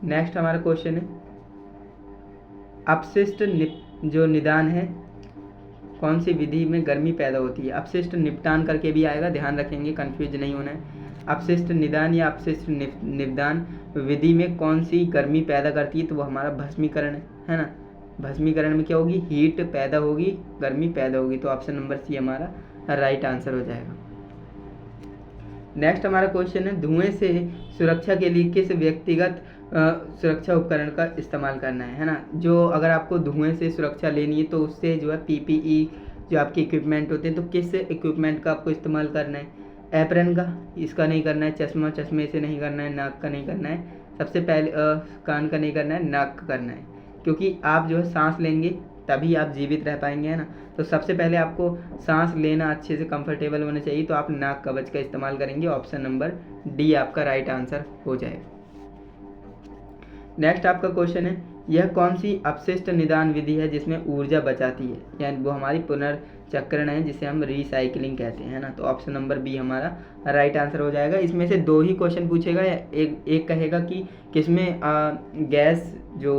नेक्स्ट हमारा क्वेश्चन है अपशिष्ट जो निदान है कौन सी विधि में गर्मी पैदा होती है? अपशिष्ट निपटान करके भी आएगा, ध्यान रखेंगे, कंफ्यूज नहीं होना है। अपशिष्ट निदान या अपशिष्ट निपटान विधि में कौन सी गर्मी पैदा करती है? तो वो हमारा भस्मीकरण है ना। भस्मीकरण में क्या होगी? हीट पैदा होगी, गर्मी पैदा होगी। तो ऑप्शन नंबर सी हमारा राइट आंसर हो जाएगा। नेक्स्ट हमारा क्वेश्चन है धुएं से सुरक्षा के लिए किस व्यक्तिगत सुरक्षा उपकरण का इस्तेमाल करना है ना। जो अगर आपको धुएं से सुरक्षा लेनी है तो उससे जो है पीपीई जो आपके इक्विपमेंट होते हैं, तो किस इक्विपमेंट का आपको इस्तेमाल करना है? एप्रन का, इसका नहीं करना है। चश्मे से नहीं करना है। नाक का नहीं करना है। सबसे पहले कान का नहीं करना है, नाक का करना है, क्योंकि आप जो है सांस लेंगे तभी आप जीवित रह पाएंगे, है ना। तो सबसे पहले आपको सांस लेना अच्छे से कंफर्टेबल होना चाहिए, तो आप नाक कवच का इस्तेमाल करेंगे। ऑप्शन नंबर डी आपका राइट आंसर हो जाएगा। नेक्स्ट आपका क्वेश्चन है यह कौन सी अपशिष्ट निदान विधि है जिसमें ऊर्जा बचाती है? यानी वो हमारी पुनर्चक्रण है, जिसे हम रिसाइकलिंग कहते हैं, ना। तो ऑप्शन नंबर बी हमारा राइट आंसर हो जाएगा। इसमें से दो ही क्वेश्चन पूछेगा, एक कहेगा कि किसमें गैस जो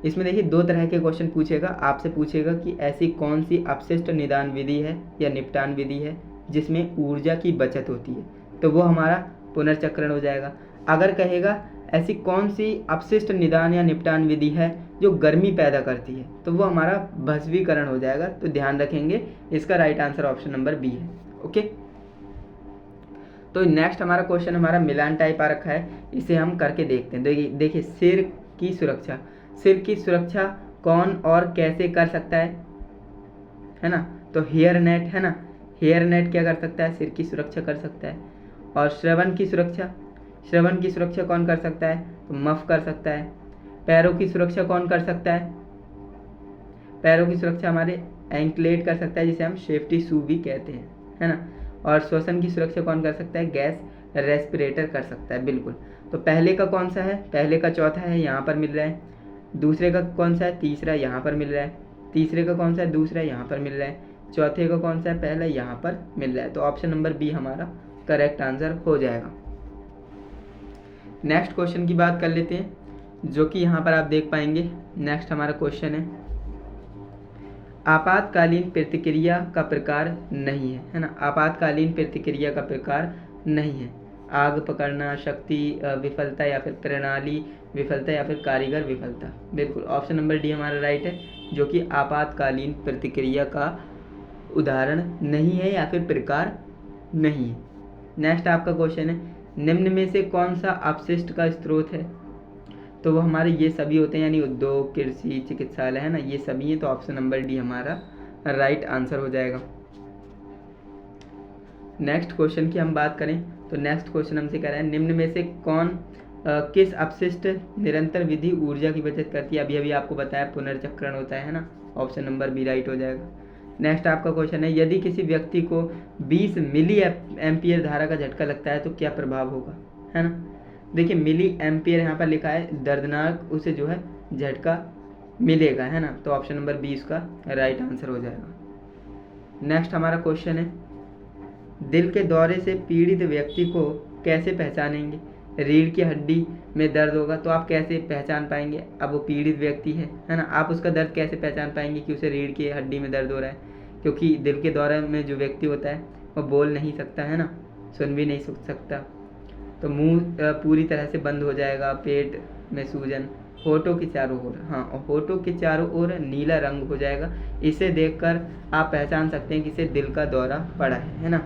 इसमें देखिए दो तरह के क्वेश्चन पूछेगा, आपसे पूछेगा कि ऐसी कौन सी अपशिष्ट निदान विधि है या निपटान विधि है जिसमें ऊर्जा की बचत होती है, तो वो हमारा पुनर्चक्रण हो जाएगा। अगर कहेगा ऐसी कौन सी अपशिष्ट निदान या निपटान विधि है जो गर्मी पैदा करती है, तो वो हमारा भस्मीकरण हो जाएगा। तो ध्यान रखेंगे, इसका right answer option number B है। ओके, तो नेक्स्ट हमारा क्वेश्चन हमारा मिलान टाइप आ रखा है, इसे हम करके देखते हैं। देखिए सिर की सुरक्षा, सिर की सुरक्षा कौन और कैसे कर सकता है ना, तो हेयर नेट है ना, हेयर नेट क्या कर सकता है, सिर की सुरक्षा कर सकता है। और श्रवण की सुरक्षा, श्रवण की सुरक्षा कौन कर सकता है, तो मफ कर सकता है। पैरों की सुरक्षा कौन कर सकता है, पैरों की सुरक्षा हमारे एंकलेट कर सकता है, जिसे हम सेफ्टी शू भी कहते हैं, है ना। और श्वसन की सुरक्षा कौन कर सकता है, गैस रेस्पिरेटर कर सकता है, बिल्कुल। तो पहले का कौन सा है, पहले का चौथा है, यहाँ पर मिल रहा है। दूसरे का कौन सा है, तीसरा यहाँ पर मिल रहा है। तीसरे का कौन सा है, दूसरा यहाँ पर मिल रहा है। चौथे का कौन सा है, पहला यहाँ पर मिल रहा है। तो ऑप्शन नंबर बी हमारा करेक्ट आंसर हो जाएगा। नेक्स्ट क्वेश्चन की बात कर लेते हैं, जो कि यहाँ पर आप देख पाएंगे। नेक्स्ट हमारा क्वेश्चन है आपातकालीन प्रतिक्रिया का प्रकार नहीं है ना, आपातकालीन प्रतिक्रिया का प्रकार नहीं है। आग पकड़ना, शक्ति विफलता या फिर प्रणाली विफलता या फिर कारीगर विफलता, बिल्कुल ऑप्शन नंबर डी हमारा राइट है, जो कि आपातकालीन प्रतिक्रिया का उदाहरण नहीं है या फिर प्रकार नहीं है। नेक्स्ट आपका क्वेश्चन है निम्न में से कौन सा अपशिष्ट का स्रोत है, तो वो हमारे ये सभी होते हैं, यानी उद्योग, कृषि, चिकित्सालय है ना, ये सभी हैं। तो ऑप्शन नंबर डी हमारा राइट आंसर हो जाएगा। नेक्स्ट क्वेश्चन की हम बात करें तो नेक्स्ट क्वेश्चन हमसे कह रहा है निम्न में से कौन किस अपशिष्ट निरंतर विधि ऊर्जा की बचत करती है। अभी आपको बताया पुनर्चक्रण होता है ना, ऑप्शन नंबर बी राइट हो जाएगा। नेक्स्ट आपका क्वेश्चन है यदि किसी व्यक्ति को 20 मिली एम्पियर धारा का झटका लगता है तो क्या प्रभाव होगा, है ना। देखिए मिली एम्पियर यहाँ पर लिखा है, दर्दनाक उसे जो है झटका मिलेगा, है ना। तो ऑप्शन नंबर 20 का राइट आंसर हो जाएगा। नेक्स्ट हमारा क्वेश्चन है दिल के दौरे से पीड़ित व्यक्ति को कैसे पहचानेंगे। रीढ़ की हड्डी में दर्द होगा तो आप कैसे पहचान पाएंगे, अब वो पीड़ित व्यक्ति है ना, आप उसका दर्द कैसे पहचान पाएंगे कि उसे रीढ़ की हड्डी में दर्द हो रहा है, क्योंकि दिल के दौरे में जो व्यक्ति होता है वो बोल नहीं सकता, है ना, सुन भी नहीं सकता। तो मुंह पूरी तरह से बंद हो जाएगा, पेट में सूजन, होठों के चारों ओर, हाँ होठों के चारों ओर नीला रंग हो जाएगा। इसे देखकर आप पहचान सकते हैं कि इसे दिल का दौरा पड़ा है ना।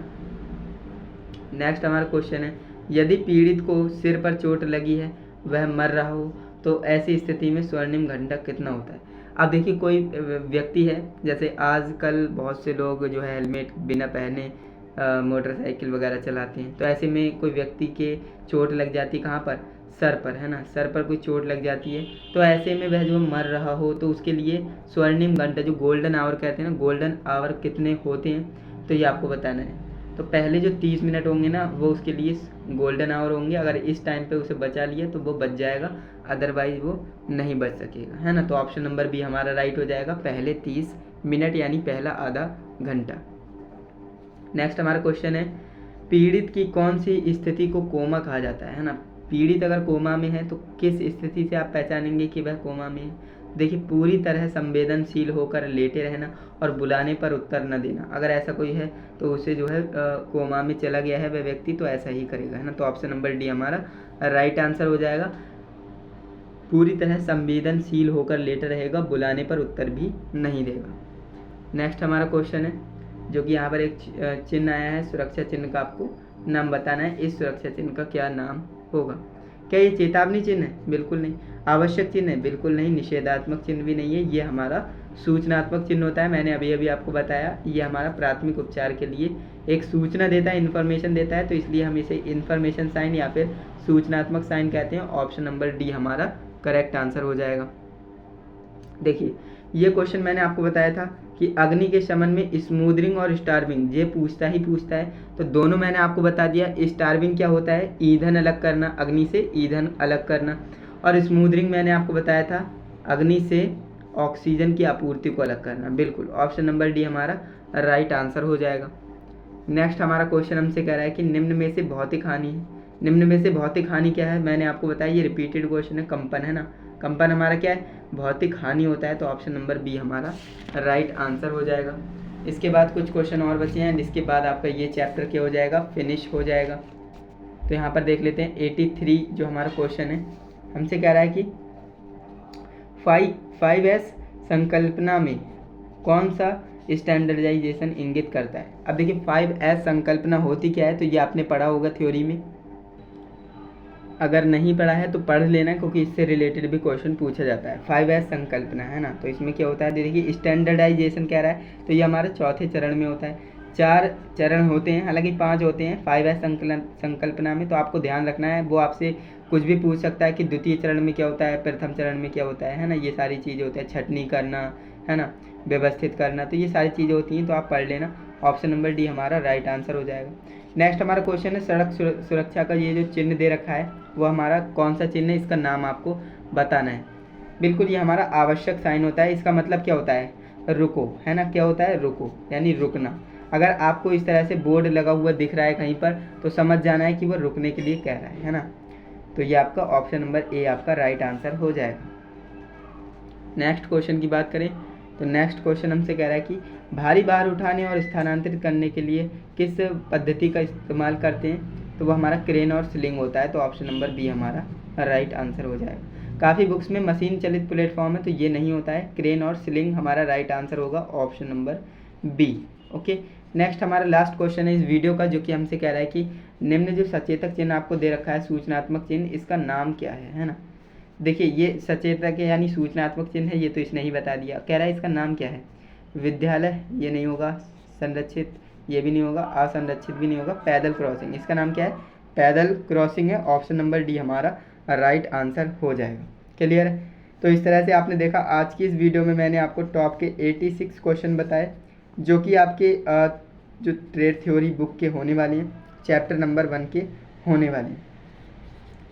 नेक्स्ट हमारा क्वेश्चन है यदि पीड़ित को सिर पर चोट लगी है, वह मर रहा हो, तो ऐसी स्थिति में स्वर्णिम घंटा कितना होता है। अब देखिए कोई व्यक्ति है, जैसे आजकल बहुत से लोग जो है हेलमेट बिना पहने मोटरसाइकिल वगैरह चलाते हैं, तो ऐसे में कोई व्यक्ति के चोट लग जाती है, कहाँ पर, सर पर, है ना, सर पर कोई चोट लग जाती है, तो ऐसे में वह जो मर रहा हो तो उसके लिए स्वर्णिम घंटा जो गोल्डन आवर कहते हैं ना, गोल्डन आवर कितने होते हैं, तो ये आपको बताना है। तो पहले जो 30 मिनट होंगे ना वो उसके लिए गोल्डन आवर होंगे, अगर इस टाइम पे उसे बचा लिया तो वो बच जाएगा, अदरवाइज वो नहीं बच सकेगा, है ना। तो ऑप्शन नंबर बी हमारा राइट हो जाएगा, पहले 30 मिनट यानी पहला आधा घंटा। नेक्स्ट हमारा क्वेश्चन है पीड़ित की कौन सी स्थिति को कोमा कहा जाता है ना। पीड़ित अगर कोमा में है तो किस स्थिति से आप पहचानेंगे कि वह कोमा में है। देखिए पूरी तरह संवेदनशील होकर लेटे रहना और बुलाने पर उत्तर न देना, अगर ऐसा कोई है तो उसे जो है कोमा में चला गया है वह व्यक्ति, तो ऐसा ही करेगा, है ना। तो ऑप्शन नंबर डी हमारा राइट आंसर हो जाएगा, पूरी तरह संवेदनशील होकर लेटा रहेगा, बुलाने पर उत्तर भी नहीं देगा। नेक्स्ट हमारा क्वेश्चन है जो कि यहाँ पर एक चिन्ह आया है, सुरक्षा चिन्ह का आपको नाम बताना है, इस सुरक्षा चिन्ह का क्या नाम होगा। क्या ये चेतावनी चिन्ह है, बिल्कुल नहीं। आवश्यक चिन्ह है, बिल्कुल नहीं। निषेधात्मक चिन्ह भी नहीं है, ये हमारा सूचनात्मक चिन्ह होता है। मैंने अभी आपको बताया ये हमारा प्राथमिक उपचार के लिए एक सूचना देता है, इन्फॉर्मेशन देता है, तो इसलिए हम इसे इन्फॉर्मेशन साइन या फिर सूचनात्मक साइन कहते हैं। ऑप्शन नंबर डी हमारा करेक्ट आंसर हो जाएगा। देखिए ये क्वेश्चन मैंने आपको बताया था कि अग्नि के शमन में स्मूदरिंग और स्टार्विंग ये पूछता है, तो दोनों मैंने आपको बता दिया। स्टार्विंग क्या होता है, ईंधन अलग करना, अग्नि से ईंधन अलग करना, और स्मूदरिंग मैंने आपको बताया था अग्नि से ऑक्सीजन की आपूर्ति को अलग करना, बिल्कुल ऑप्शन नंबर डी हमारा राइट आंसर हो जाएगा। नेक्स्ट हमारा क्वेश्चन हमसे कह रहा है कि निम्न में से भौतिक हानि है। निम्न में से भौतिक हानि क्या है, मैंने आपको बताया ये रिपीटेड क्वेश्चन है, कंपन, है ना, कंपन हमारा क्या है, भौतिक हानि होता है, तो ऑप्शन नंबर बी हमारा राइट आंसर हो जाएगा। इसके बाद कुछ क्वेश्चन और बचे हैं, जिसके बाद आपका ये चैप्टर क्या हो जाएगा, फिनिश हो जाएगा। तो यहाँ पर देख लेते हैं 83 जो हमारा क्वेश्चन है, हमसे कह रहा है कि 5S संकल्पना में कौन सा स्टैंडर्डाइजेशन इंगित करता है। अब देखिए 5S संकल्पना होती क्या है, तो ये आपने पढ़ा होगा थ्योरी में, अगर नहीं पढ़ा है तो पढ़ लेना, क्योंकि इससे रिलेटेड भी क्वेश्चन पूछा जाता है। 5S संकल्पना है ना, तो इसमें क्या होता है, देखिए स्टैंडर्डाइजेशन कह रहा है, तो ये हमारे चौथे चरण में होता है। 4 चरण होते हैं, हालांकि 5 होते हैं 5S संकल्पना में, तो आपको ध्यान रखना है। वो आपसे कुछ भी पूछ सकता है कि द्वितीय चरण में क्या होता है, प्रथम चरण में क्या होता है ना, ये सारी चीज़ें होती है, छटनी करना है ना, व्यवस्थित करना, तो ये सारी चीज़ें होती हैं, तो आप पढ़ लेना। ऑप्शन नंबर डी हमारा राइट आंसर हो जाएगा। नेक्स्ट हमारा क्वेश्चन है सड़क सुरक्षा का ये जो चिन्ह दे रखा है वो हमारा कौन सा चिन्ह है, इसका नाम आपको बताना है। बिल्कुल, ये हमारा आवश्यक साइन होता है, इसका मतलब क्या होता है, रुको, है ना, क्या होता है, रुको यानी रुकना। अगर आपको इस तरह से बोर्ड लगा हुआ दिख रहा है कहीं पर, तो समझ जाना है कि वो रुकने के लिए कह रहा है ना। तो ये आपका ऑप्शन नंबर ए आपका राइट आंसर हो जाएगा। नेक्स्ट क्वेश्चन की बात करें तो नेक्स्ट क्वेश्चन हमसे कह रहा है कि भारी भार उठाने और स्थानांतरित करने के लिए किस पद्धति का इस्तेमाल करते हैं, तो वो हमारा क्रेन और स्लिंग होता है, तो ऑप्शन नंबर बी हमारा राइट आंसर हो जाएगा। काफ़ी बुक्स में मशीन चलित प्लेटफॉर्म है, तो ये नहीं होता है, क्रेन और स्लिंग हमारा राइट आंसर होगा, option number B. Okay, next हमारा लास्ट क्वेश्चन है इस वीडियो का, जो कि हमसे कह रहा है कि निम्न जो सचेतक चिन्ह आपको दे रखा है, सूचनात्मक चिन्ह, इसका नाम क्या है ना। देखिए ये सचेतक है यानी सूचनात्मक चिन्ह है, ये तो इसने ही बता दिया। कह रहा है इसका नाम क्या है, विद्यालय ये नहीं होगा, संरक्षित ये भी नहीं होगा, असंरक्षित भी नहीं होगा, पैदल क्रॉसिंग, इसका नाम क्या है, पैदल क्रॉसिंग है, ऑप्शन नंबर डी हमारा राइट आंसर हो जाएगा। क्लियर है। तो इस तरह से आपने देखा आज की इस वीडियो में मैंने आपको टॉप के 86 क्वेश्चन बताए, जो कि आपके जो ट्रेड थ्योरी बुक के होने वाले हैं, चैप्टर नंबर 1 के होने वाले हैं।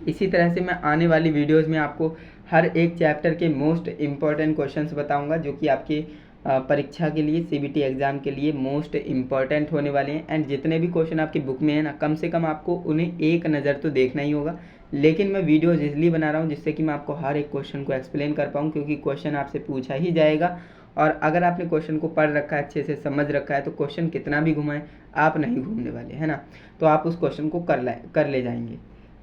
इसी तरह से मैं आने वाली वीडियोस में आपको हर एक चैप्टर के मोस्ट इम्पॉर्टेंट क्वेश्चंस बताऊंगा, जो कि आपके परीक्षा के लिए, सीबीटी एग्ज़ाम के लिए मोस्ट इम्पॉर्टेंट होने वाले हैं। एंड जितने भी क्वेश्चन आपकी बुक में है ना, कम से कम आपको उन्हें एक नज़र तो देखना ही होगा। लेकिन मैं वीडियोज़ इसलिए बना रहा हूँ जिससे कि मैं आपको हर एक क्वेश्चन को एक्सप्लेन कर पाऊँ, क्योंकि क्वेश्चन आपसे पूछा ही जाएगा, और अगर आपने क्वेश्चन को पढ़ रखा है, अच्छे से समझ रखा है, तो क्वेश्चन कितना भी घुमाएं आप नहीं घूमने वाले, है ना। तो आप उस क्वेश्चन को कर ले जाएंगे।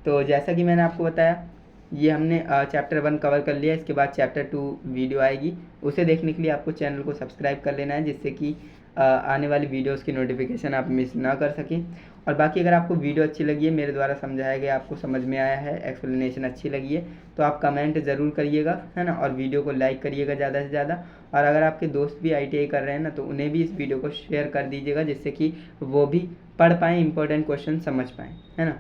तो जैसा कि मैंने आपको बताया, ये हमने चैप्टर 1 कवर कर लिया। इसके बाद चैप्टर 2 वीडियो आएगी, उसे देखने के लिए आपको चैनल को सब्सक्राइब कर लेना है, जिससे कि आने वाली वीडियोस की नोटिफिकेशन आप मिस ना कर सकें। और बाकी अगर आपको वीडियो अच्छी लगी है, मेरे द्वारा समझाया गया आपको समझ में आया है, एक्सप्लेनेशन अच्छी लगी है, तो आप कमेंट ज़रूर करिएगा, है ना, और वीडियो को लाइक करिएगा ज़्यादा से ज़्यादा। और अगर आपके दोस्त भी ITI कर रहे हैं ना, तो उन्हें भी इस वीडियो को शेयर कर दीजिएगा, जिससे कि वो भी पढ़ पाएँ, इंपॉर्टेंट क्वेश्चन समझ पाएँ, है ना।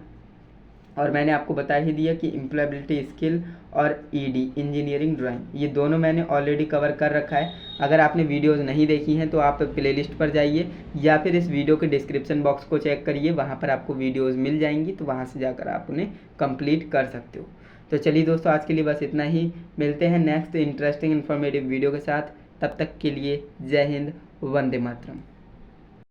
और मैंने आपको बता ही दिया कि एम्प्लॉयबिलिटी स्किल और ED इंजीनियरिंग ड्राइंग, ये दोनों मैंने ऑलरेडी कवर कर रखा है। अगर आपने वीडियोस नहीं देखी हैं तो आप प्लेलिस्ट पर जाइए, या फिर इस वीडियो के डिस्क्रिप्शन बॉक्स को चेक करिए, वहाँ पर आपको वीडियोस मिल जाएंगी, तो वहाँ से जाकर आप उन्हें कंप्लीट कर सकते हो। तो चलिए दोस्तों, आज के लिए बस इतना ही। मिलते हैं नेक्स्ट इंटरेस्टिंग इन्फॉर्मेटिव वीडियो के साथ। तब तक के लिए जय हिंद, वंदे मातरम।